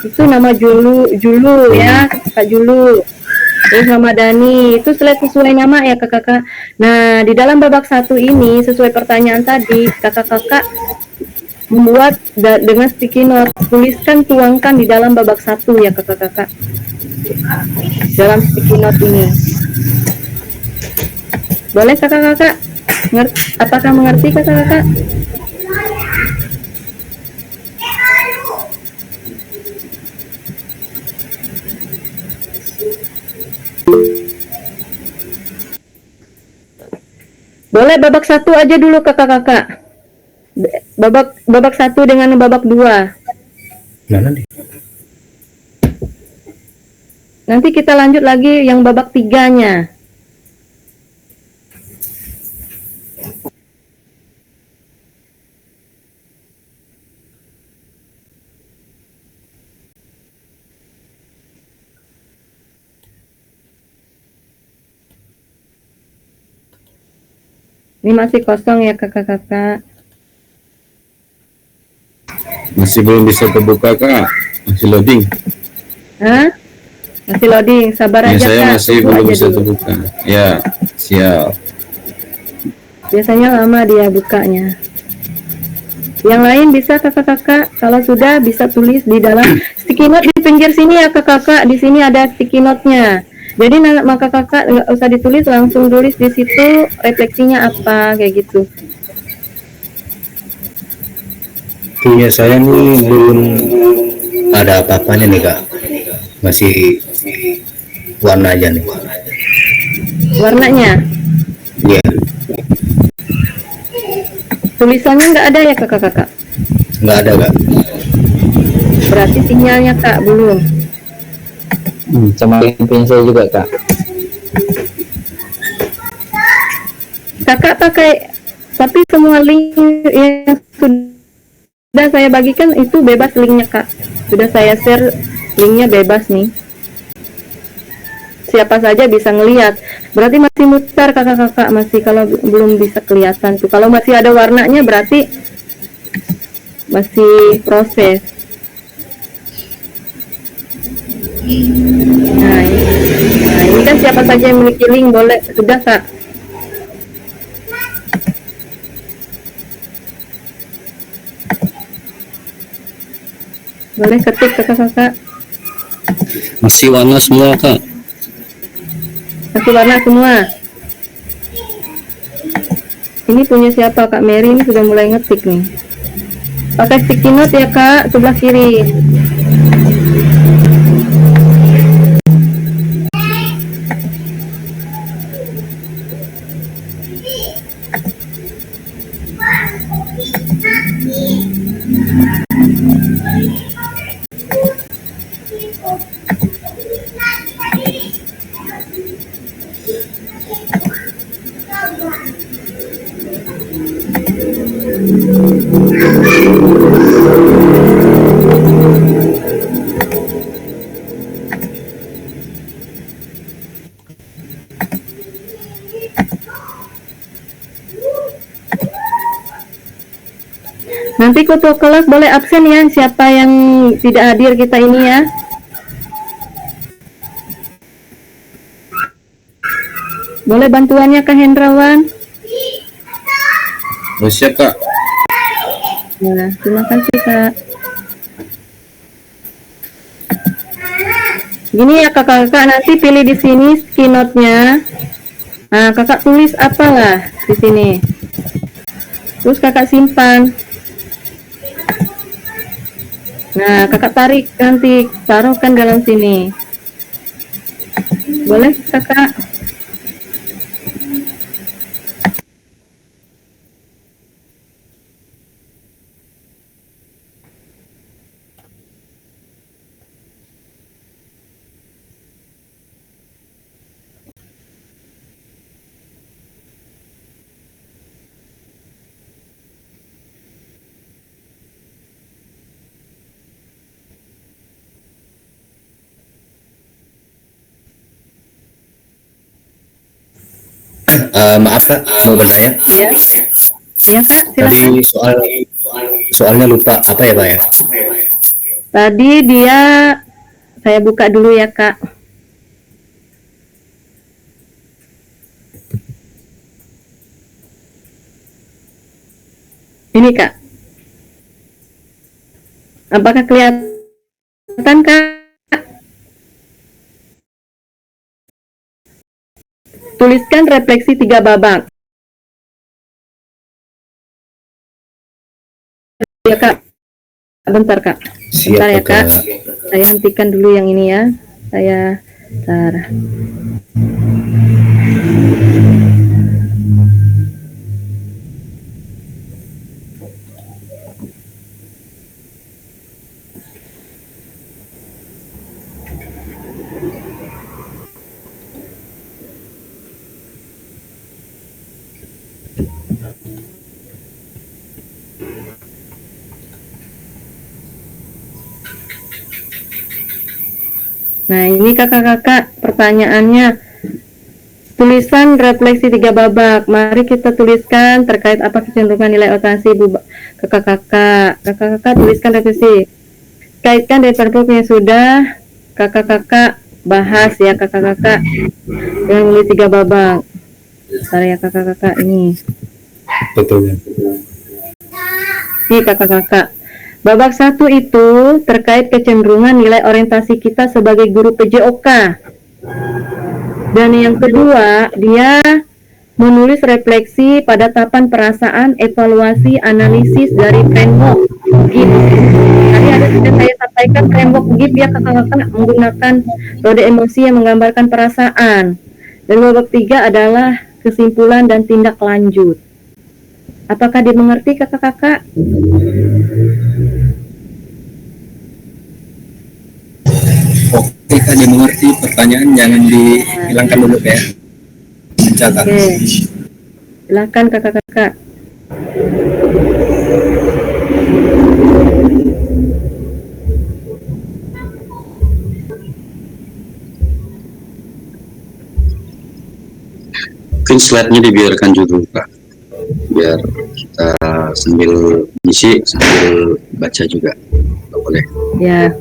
Itu nama Julu ya, Kak Julu. Terus nama Dani, itu slide sesuai nama ya kakak-kakak. Nah, di dalam babak 1 ini sesuai pertanyaan tadi, kakak-kakak membuat dengan sticky note, tuliskan, tuangkan di dalam babak 1 ya kakak-kakak. Dalam sticky note ini. Boleh kakak-kakak? Apakah mengerti kakak-kakak? Boleh babak 1 aja dulu kakak-kakak. Babak 1 dengan babak 2. Mana nih? Nanti kita lanjut lagi yang babak 3-nya. Ini masih kosong ya kakak-kakak. Masih belum bisa terbuka kak. Masih loading. Hah? Masih loading, sabar Ya, aja saya kak. masih Tunggu belum aja bisa dulu. terbuka. Ya, siap. Biasanya lama dia bukanya. Yang lain bisa kakak-kakak, kalau sudah bisa tulis di dalam sticky note di pinggir sini ya kakak-kakak. Di sini ada sticky note-nya. Jadi maka kakak nggak usah ditulis, langsung tulis di situ refleksinya apa kayak gitu. Punya saya nih belum ada apa-apanya nih kak. Masih warna aja nih. Warnanya, Iya, tulisannya nggak ada ya kakak-kakak. nggak ada kak. Berarti sinyalnya kak belum. Sama pimpin saya juga kak. Kakak pakai Tapi semua link yang sudah saya bagikan itu bebas linknya Kak. Sudah saya share linknya bebas nih. Siapa saja bisa ngelihat. Berarti masih mutar kakak-kakak, masih kalau belum bisa kelihatan tuh. Kalau masih ada warnanya berarti masih proses. Nah ini kan siapa saja yang memiliki link boleh sudah Kak. Boleh ketik kakak-kakak. Masih warna semua Kak. Masih warna semua. Ini punya siapa Kak Mary, ini sudah mulai ngetik nih. Pakai sticky note ya Kak, sebelah kiri. Nanti ketua kelas boleh absen ya, siapa yang tidak hadir kita ini ya. Boleh bantuannya Kak Hendrawan? Oh, siap Kak. Nah, terima kasih Kak. Gini ya kakak-kakak, nanti pilih di sini keynote-nya. Nah, kakak tulis apalah di sini. Terus kakak simpan. Nah, kakak tarik nanti, taruhkan dalam sini. Boleh kakak? Maaf Kak, mau bertanya. Ya, ya Kak, silakan. Tadi soalnya lupa apa ya Pak ya? Tadi dia, saya buka dulu ya Kak. Ini Kak. Apakah kelihatan Kak? Tuliskan refleksi 3 babak. Ya Kak. Bentar Kak. Siap Bentar ya Kak. Kak. Saya hentikan dulu yang ini ya. Saya bentar. Nah, ini kakak-kakak pertanyaannya. Tulisan refleksi 3 babak. Mari kita tuliskan terkait apa kecenderungan nilai otansi kakak-kakak. Kakak-kakak tuliskan refleksi. Kaitkan dari perpuknya sudah. Kakak-kakak bahas ya kakak-kakak. Yang menulis 3 babak. Bentar ya kakak-kakak ini. Betul. Nih kakak-kakak. Babak 1 itu terkait kecenderungan nilai orientasi kita sebagai guru PJOK. Dan yang kedua, dia menulis refleksi pada tahapan perasaan, evaluasi, analisis dari framework GIP. Tadi ada sudah saya sampaikan framework GIP ya kakak-kakak, menggunakan kode emosi yang menggambarkan perasaan. Dan babak 3 adalah kesimpulan dan tindak lanjut. Apakah dimengerti kakak-kakak? Oke Kak, dimengerti. Pertanyaan jangan dihilangkan dulu ya. Mencatat. Oke. Silakan kakak-kakak. Mungkin slide-nya dibiarkan dulu Kak, biar kita sambil ngisi sambil baca juga. Nggak boleh. Ya.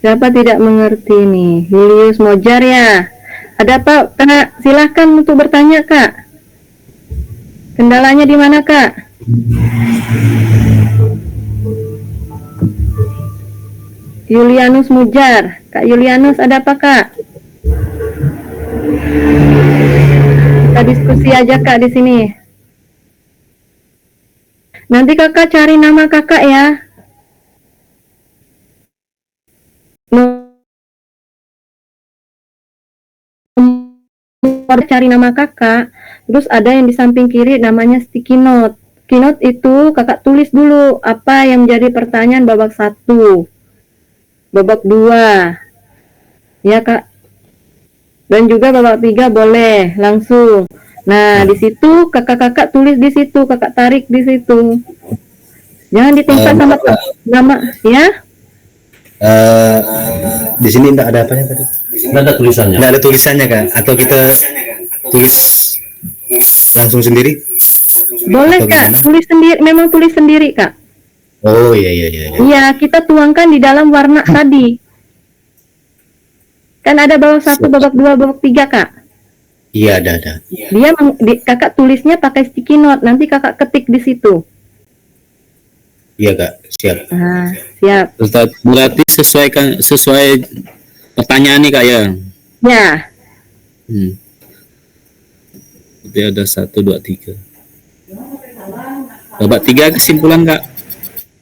Siapa tidak mengerti nih? Julius Mojar ya. Ada apa, Kak? Silahkan untuk bertanya, Kak. Kendalanya di mana, Kak? Julianus Mujar. Kak Julianus, ada apa, Kak? Kita diskusi aja, Kak, di sini. Nanti Kakak cari nama Kakak ya. Cari nama Kakak, terus ada yang di samping kiri namanya sticky note. Sticky note itu Kakak tulis dulu apa yang menjadi pertanyaan babak 1, babak 2, ya Kak. Dan juga babak 3 boleh langsung. Nah, di situ Kakak tulis di situ, Kakak tarik di situ. Jangan ditingkat sama nama, ya. Di sini enggak ada apanya tadi? Nggak ada tulisannya. Enggak ada tulisannya kan? Atau kita tulis langsung sendiri? Boleh Atau Kak, gimana? tulis sendiri, memang tulis sendiri Kak. Oh iya iya iya. Iya, kita tuangkan di dalam warna tadi. Kan ada babak 1, babak 2, babak 3 Kak. Iya ada. Kakak tulisnya pakai sticky note, nanti Kakak ketik di situ. Iya Kak, siap. Nah, siap. Ustaz, berarti sesuai pertanyaan nih Kak ya. Ya, Jadi ada 1, 2, 3. Babak 3 kesimpulan Kak.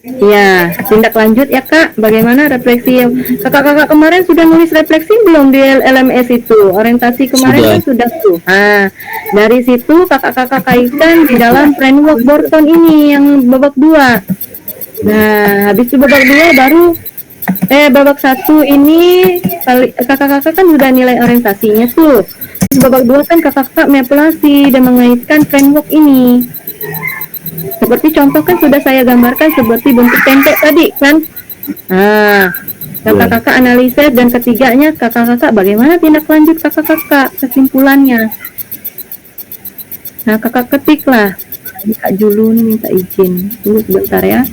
ya. Tindak lanjut ya Kak. Bagaimana refleksi yang Kakak kemarin sudah nulis refleksi belum di LMS itu? Orientasi kemarin kan sudah tuh. Nah, dari situ kakak kaitkan di dalam framework Borton ini yang babak 2. Nah, habis itu babak 2 baru babak 1 ini kakak kan sudah nilai orientasinya tuh. Terus babak 2 kan kakak mempelajari dan mengaitkan framework ini. Seperti contoh kan sudah saya gambarkan seperti bentuk tempe tadi kan. Nah, kakak analisis dan ketiganya kakak bagaimana tindak lanjut kakak kesimpulannya. Nah, kakak ketiklah. Kak Julu nih minta izin. Tunggu sebentar ya.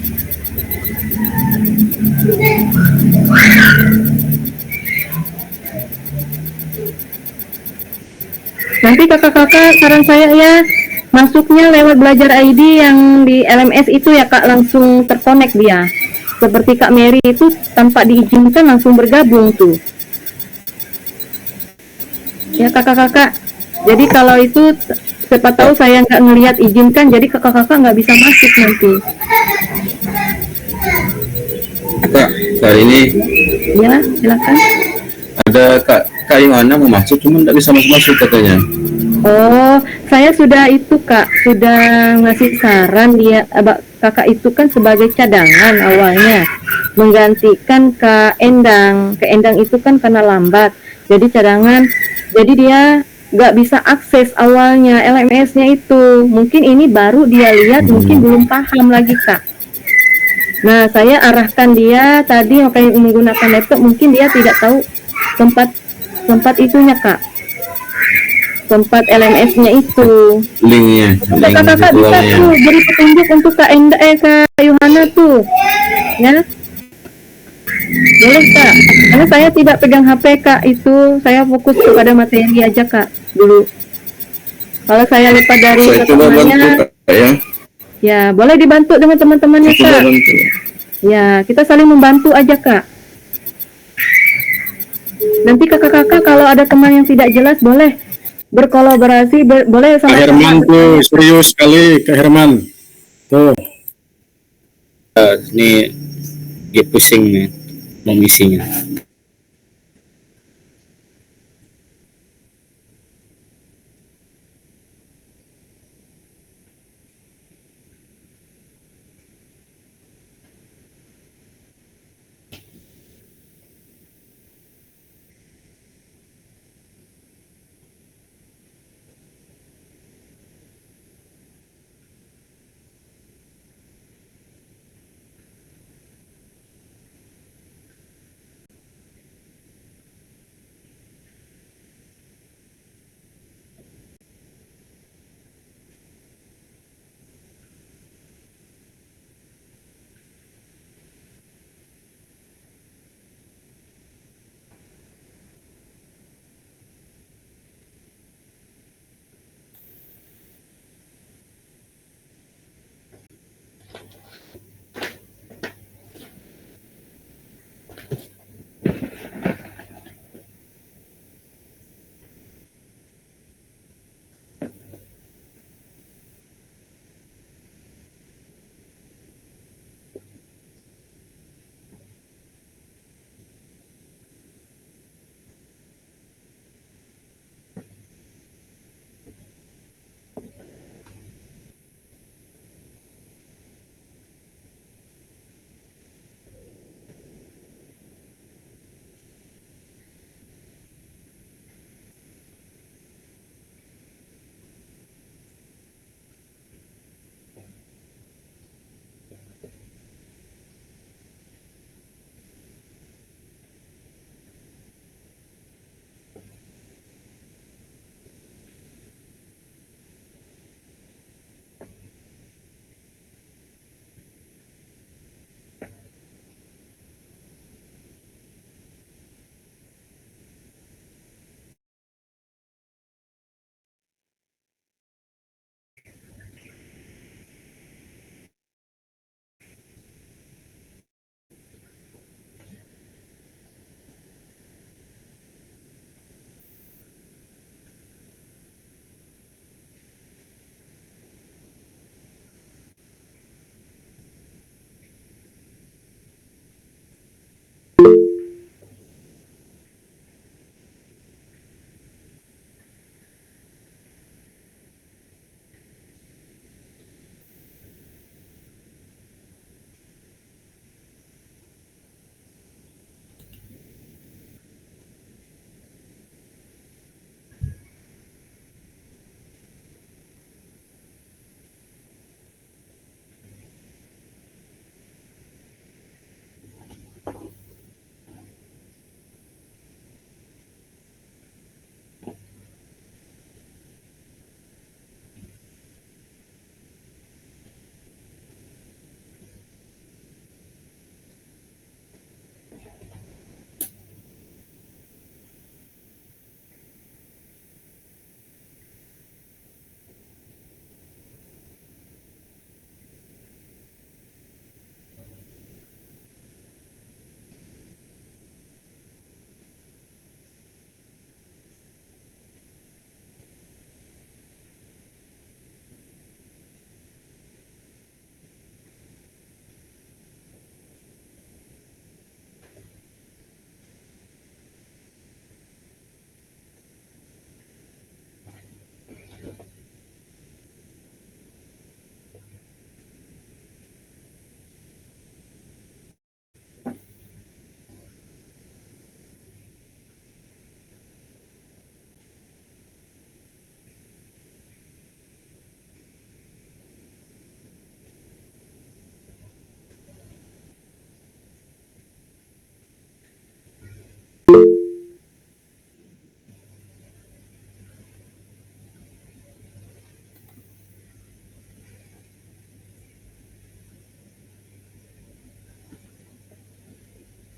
Nanti kakak-kakak saran saya ya, masuknya lewat belajar ID yang di LMS itu ya Kak, langsung terkonek dia. Seperti Kak Mary itu tanpa diizinkan langsung bergabung tuh. Ya kakak-kakak, jadi kalau itu siapa tahu saya nggak ngelihat izinkan, jadi kakak-kakak nggak bisa masuk nanti. Kak, kali ini Ya, silakan. ada Kak Yohana mau masuk cuma nggak bisa masuk katanya. Oh, saya sudah itu Kak, sudah ngasih saran dia, kakak itu kan sebagai cadangan awalnya, menggantikan Kak Endang. Kak Endang itu kan karena lambat, jadi cadangan, jadi dia nggak bisa akses awalnya LMS-nya itu. Mungkin ini baru dia lihat, mungkin belum paham lagi Kak. Nah, saya arahkan dia tadi menggunakan laptop, mungkin dia tidak tahu tempat itunya Kak. Tempat LMS-nya itu. Linknya. Kakak bisa tuh beri petunjuk untuk Kak Kak Yohana tuh. Ya. Boleh Kak. Karena saya tidak pegang HP Kak, itu saya fokus kepada materi aja Kak dulu. Kalau saya lepas dari temannya, ya boleh dibantu dengan teman-temannya Kak. Ya, kita saling membantu aja Kak. Nanti kakak-kakak kalau ada teman yang tidak jelas boleh berkolaborasi, boleh sama Kak Herman tuh serius sekali Kak Herman tuh. Ini dia pusing nih mengisinya.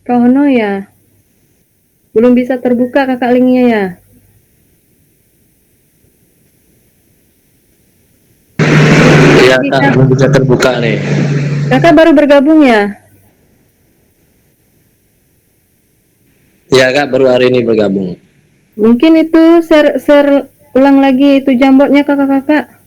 Kak Hono ya? Belum bisa terbuka kakak linknya ya? Iya kak, belum bisa terbuka nih. Kakak baru bergabung ya? Iya kak, baru hari ini bergabung. Mungkin itu share ulang lagi itu Jamboardnya kakak-kakak.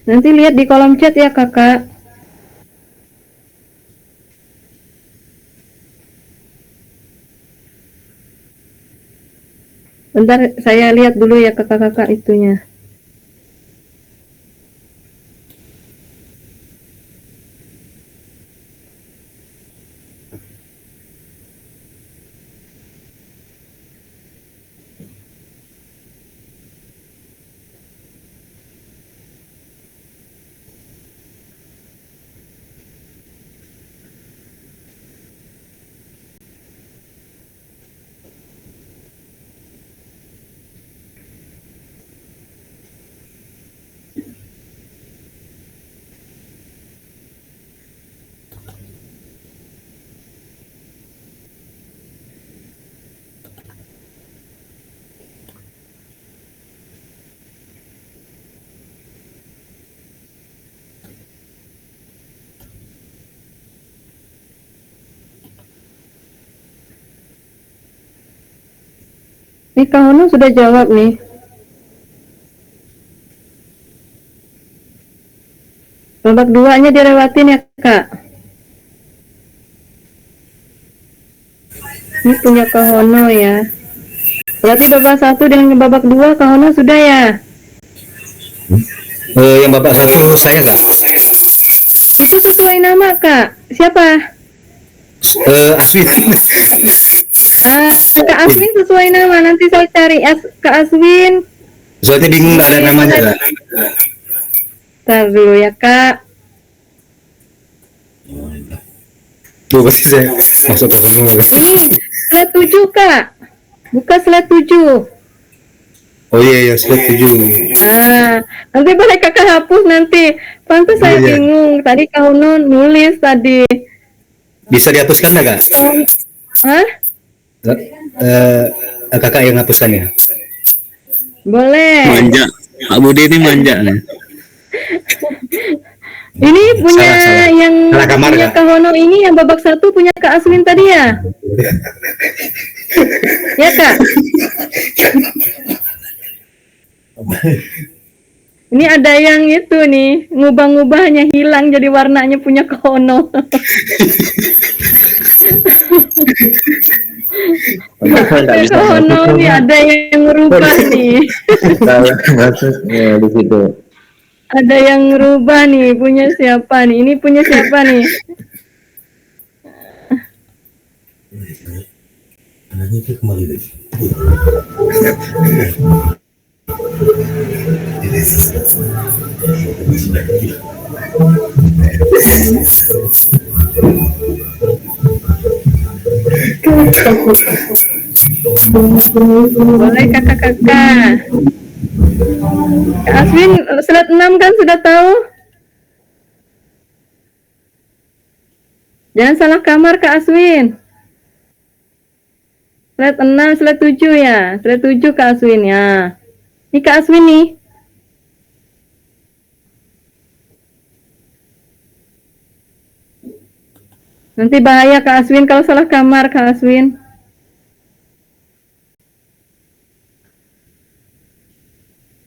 Nanti lihat di kolom chat ya kakak. Bentar saya lihat dulu ya kakak-kakak itunya. Nih Kak Hono sudah jawab nih. Babak 2-nya dilewatin ya kak. Ini punya Kak Hono ya. Berarti babak 1 dengan babak 2 Kak Hono sudah ya? Yang babak 1 saya kak. Itu sesuai nama kak. Siapa? Aswin. Kak Aswin sesuai nama. Nanti saya cari Kak Aswin. Soalnya bingung ada namanya kak. Ntar dulu ya kak. Tuh pasti saya masuk ke Hono kak. Ini slide 7 kak. Buka slide 7. Oh iya, slide 7. Nanti boleh kakak hapus nanti. Pantas saya Iya. bingung. Tadi Kak Hono nulis tadi. Bisa dihapuskan nggak kak? Hah? Kakak yang hapuskan ya? Boleh. Manja. Pak Budi ini manja nih. Ini punya Salah. yang Salah kamar, punya Kak. Kak Hono ini yang babak 1 punya Kak Aswin tadi ya? Ya kak? Ini ada yang itu nih, ngubah-ngubahnya hilang jadi warnanya punya Kak Hono. Kak Hono nih ada yang ngerubah nih. Salah masuknya di situ. Ada yang ngerubah nih, punya siapa nih? Ini punya siapa nih? Boleh kakak-kakak. Kak Aswin, slide 6 kan sudah tahu? Jangan salah kamar Kak Aswin. Slide 6, slide 7 ya. Slide 7 Kak Aswin ya. Ini Kak Aswin nih. Nanti bahaya Kak Aswin kalau salah kamar Kak Aswin.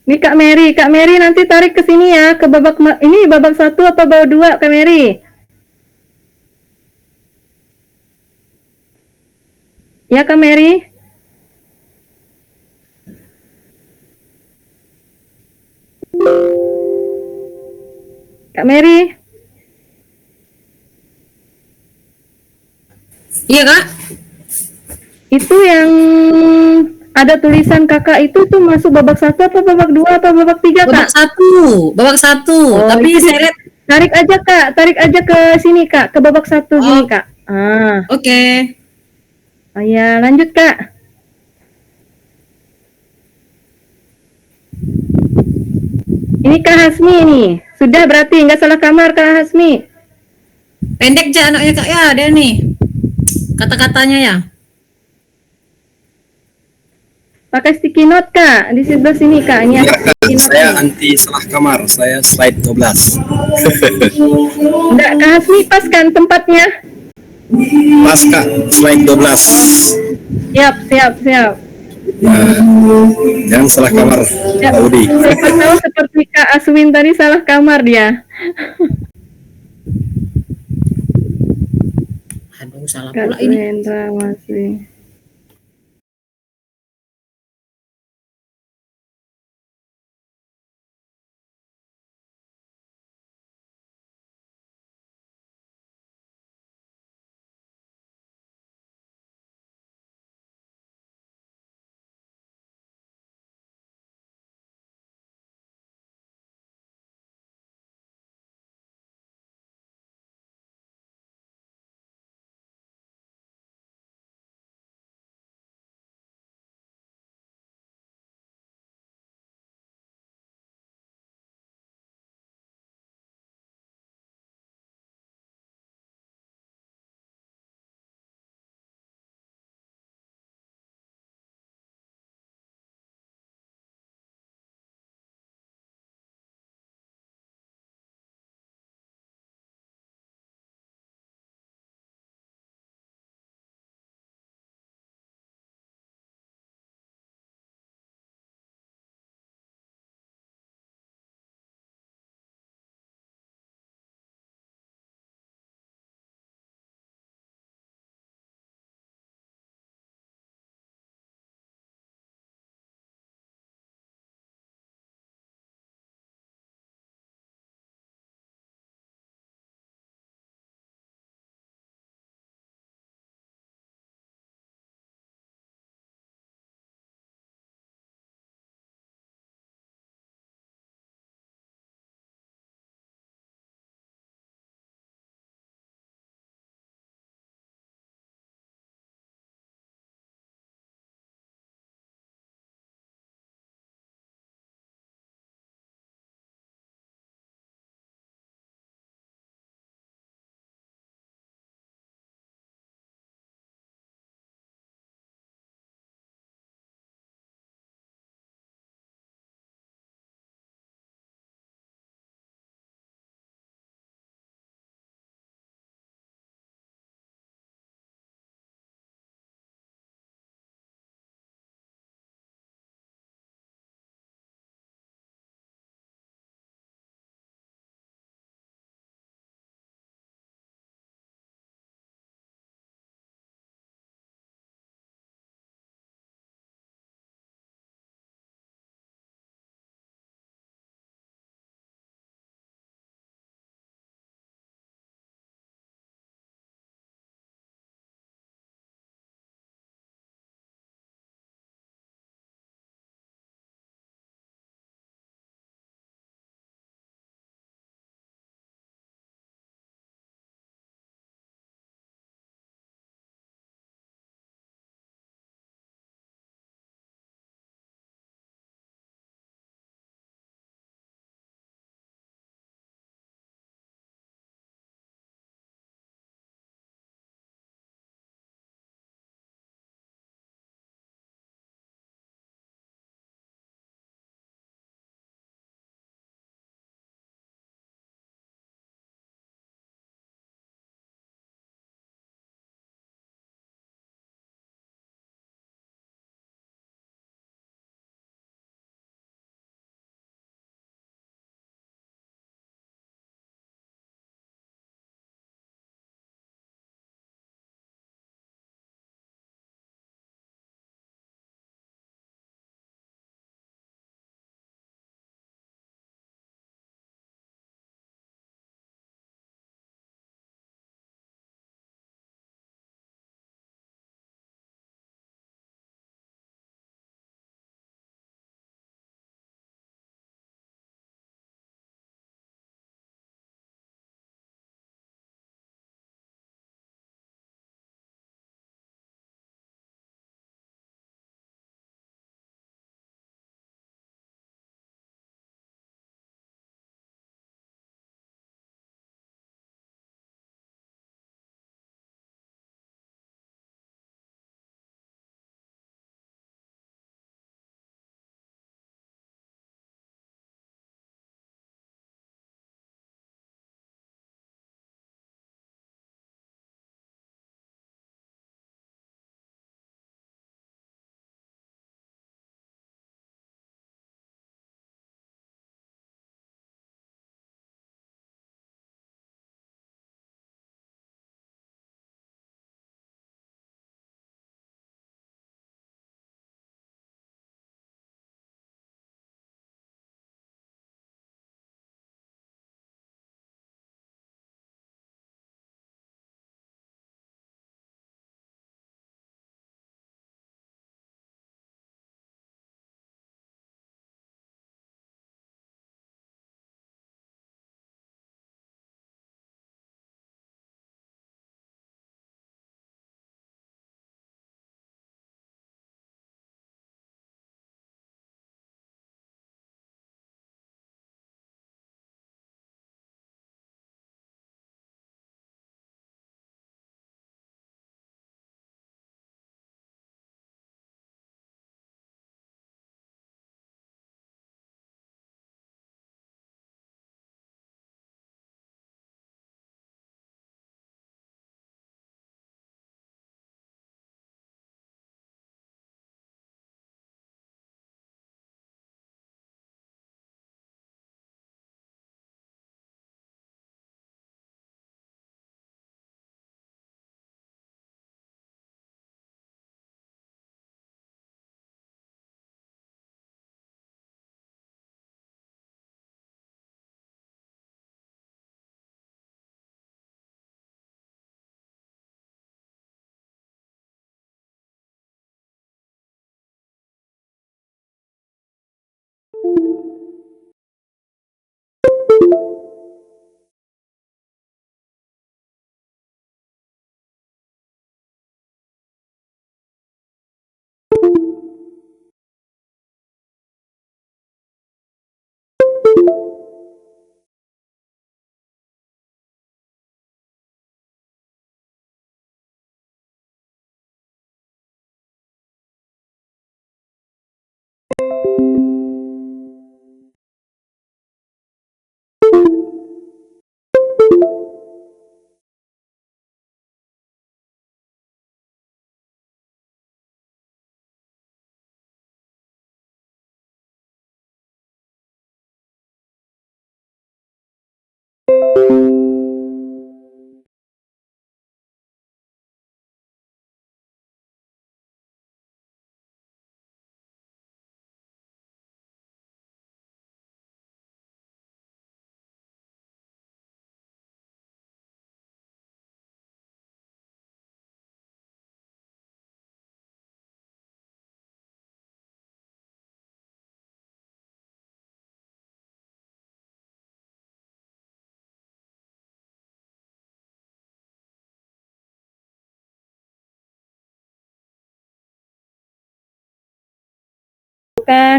Ini Kak Mary nanti tarik ke sini ya, ke babak ini babak 1 apa babak 2 Kak Mary? Ya Kak Mary? Kak Mary? Iya kak. Itu yang ada tulisan kakak itu tuh masuk babak 1 apa babak 2 apa babak 3 Babak kak? babak satu. Oh, Tapi itu saya lihat. tarik aja ke sini kak, ke babak 1 gini kak. Oke. Ya lanjut kak. Ini Kak Hasmi nih. Sudah berarti nggak salah kamar Kak Hasmi. Pendek aja anaknya Kak ya, dia nih. Kata-katanya ya. Pakai sticky note Kak. Di sebelah sini Kak. Ini ada sticky note. Saya anti salah kamar, saya slide 12. Enggak, Kak Hasmi pas kan tempatnya? Pas Kak, slide 12. Siap, siap, siap. Jangan salah kamar, Siap. Pak Udi. Siapa tahu seperti Kak Aswin tadi salah kamar dia. Aduh, salah Kak pula ini. Suhendra masih.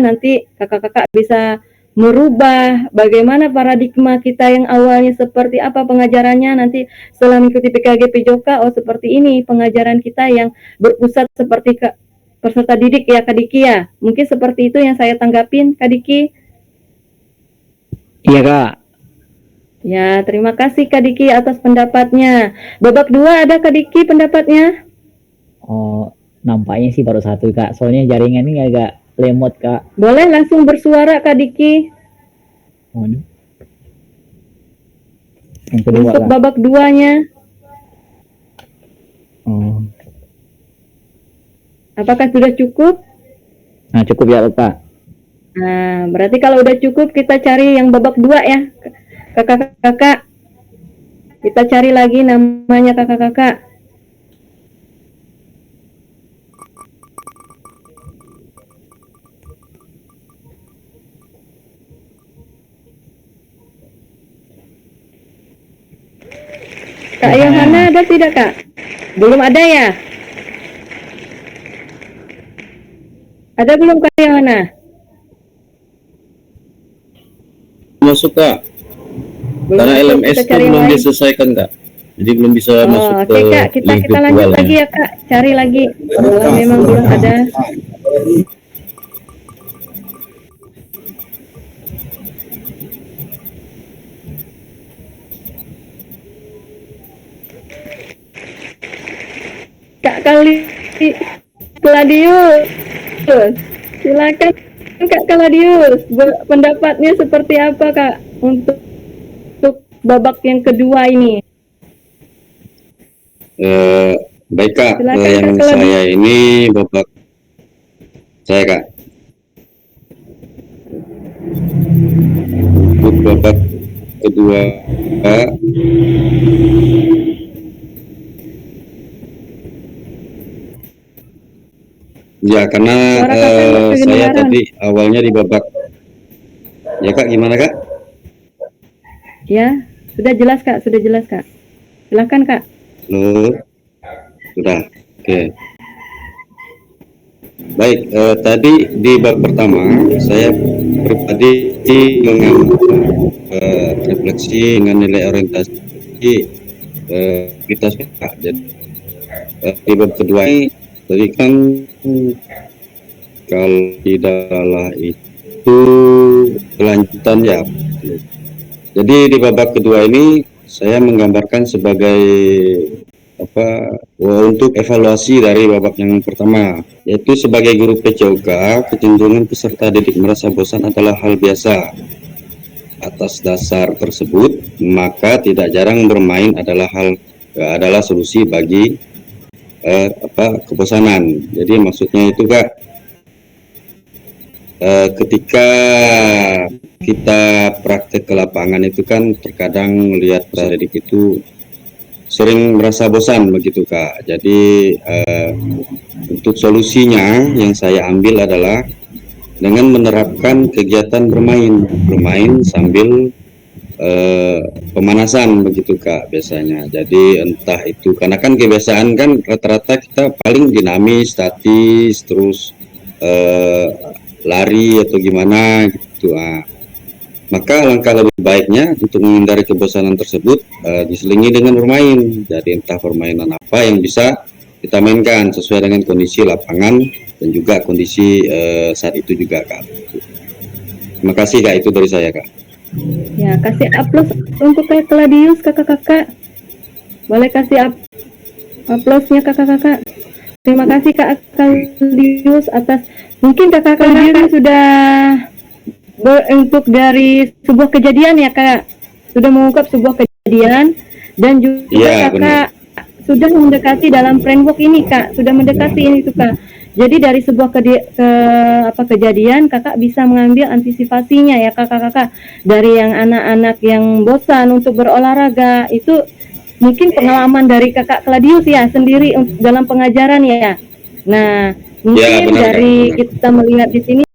nanti kakak-kakak bisa merubah bagaimana paradigma kita yang awalnya seperti apa pengajarannya, nanti setelah mengikuti PKG PJOK, oh seperti ini pengajaran kita yang berpusat seperti peserta didik ya Kak Diki ya. Mungkin seperti itu yang saya tanggapin Kak Diki. Iya Kak. Ya, terima kasih Kak Diki atas pendapatnya. Babak 2 ada Kak Diki pendapatnya? Oh, nampaknya sih baru satu Kak. Soalnya jaringan ini agak lemot Kak. Boleh langsung bersuara Kak Diki. Oh, yang kedua Untuk Kak. babak 2-nya. Oh. Apakah sudah cukup? Nah, cukup ya Kak. Nah, berarti kalau udah cukup kita cari yang babak 2 ya. Kakak-kakak. Kita cari lagi namanya kakak-kakak. Kak Yohana ada tidak Kak? Belum ada ya? Ada belum Kak Yohana? Masuk Kak. Belum Karena masuk, LMS kita itu cari yang belum lain. diselesaikan Kak. Jadi belum bisa masuk Oh, ke oke Kak, kita link lanjut virtualnya. lagi ya Kak, cari lagi. Kalau memang belum ada. Kak Kaladius, silakan Kak Kaladius, pendapatnya seperti apa Kak untuk babak yang kedua ini? Baik Kak, Silakan, yang Kak, kalau saya ini babak saya Kak. Untuk babak kedua Kak, ya karena Suara kakak nggak saya kedengaran. tadi awalnya di babak, ya Kak gimana Kak? Ya, sudah jelas Kak, sudah jelas Kak. Silakan Kak. Halo, sudah, oke. Baik, tadi di bab pertama saya pribadi mengambil refleksi dengan nilai orientasi kita suka. Jadi di bab kedua ini tadi kan kalau tidak salah itu kelanjutan ya. Jadi di babak kedua ini saya menggambarkan sebagai untuk evaluasi dari babak yang pertama, yaitu sebagai guru PJOK, kecenderungan peserta didik merasa bosan adalah hal biasa. Atas dasar tersebut, maka tidak jarang bermain adalah solusi bagi kebosanan. Jadi maksudnya itu Kak, ketika kita praktek ke lapangan itu kan terkadang melihat peserta didik itu sering merasa bosan begitu Kak. Jadi untuk solusinya yang saya ambil adalah dengan menerapkan kegiatan bermain sambil pemanasan begitu Kak biasanya. Jadi entah itu karena kan kebiasaan kan rata-rata kita paling dinamis, statis, terus lari atau gimana gitu. Maka langkah lebih baiknya untuk menghindari kebosanan tersebut diselingi dengan bermain. Jadi entah permainan apa yang bisa kita mainkan sesuai dengan kondisi lapangan dan juga kondisi saat itu juga Kak. Terima kasih Kak, itu dari saya Kak. Ya, kasih aplaus untuk Kak Kaladius, kakak-kakak. Boleh kasih aplausnya kakak-kakak. Terima kasih Kak Kaladius atas, mungkin kakak Kaladius sudah untuk dari sebuah kejadian ya Kak, sudah mengungkap sebuah kejadian dan juga Ya, Kakak sudah mendekati dalam framework ini Kak, sudah mendekati ini tuh Kak. Jadi dari sebuah kejadian Kakak bisa mengambil antisipasinya ya kakak-kakak. Dari yang anak-anak yang bosan untuk berolahraga itu mungkin pengalaman dari Kakak Kaladius ya sendiri dalam pengajaran ya. Nah, mungkin Ya, benar, dari Kak, benar. kita melihat di sini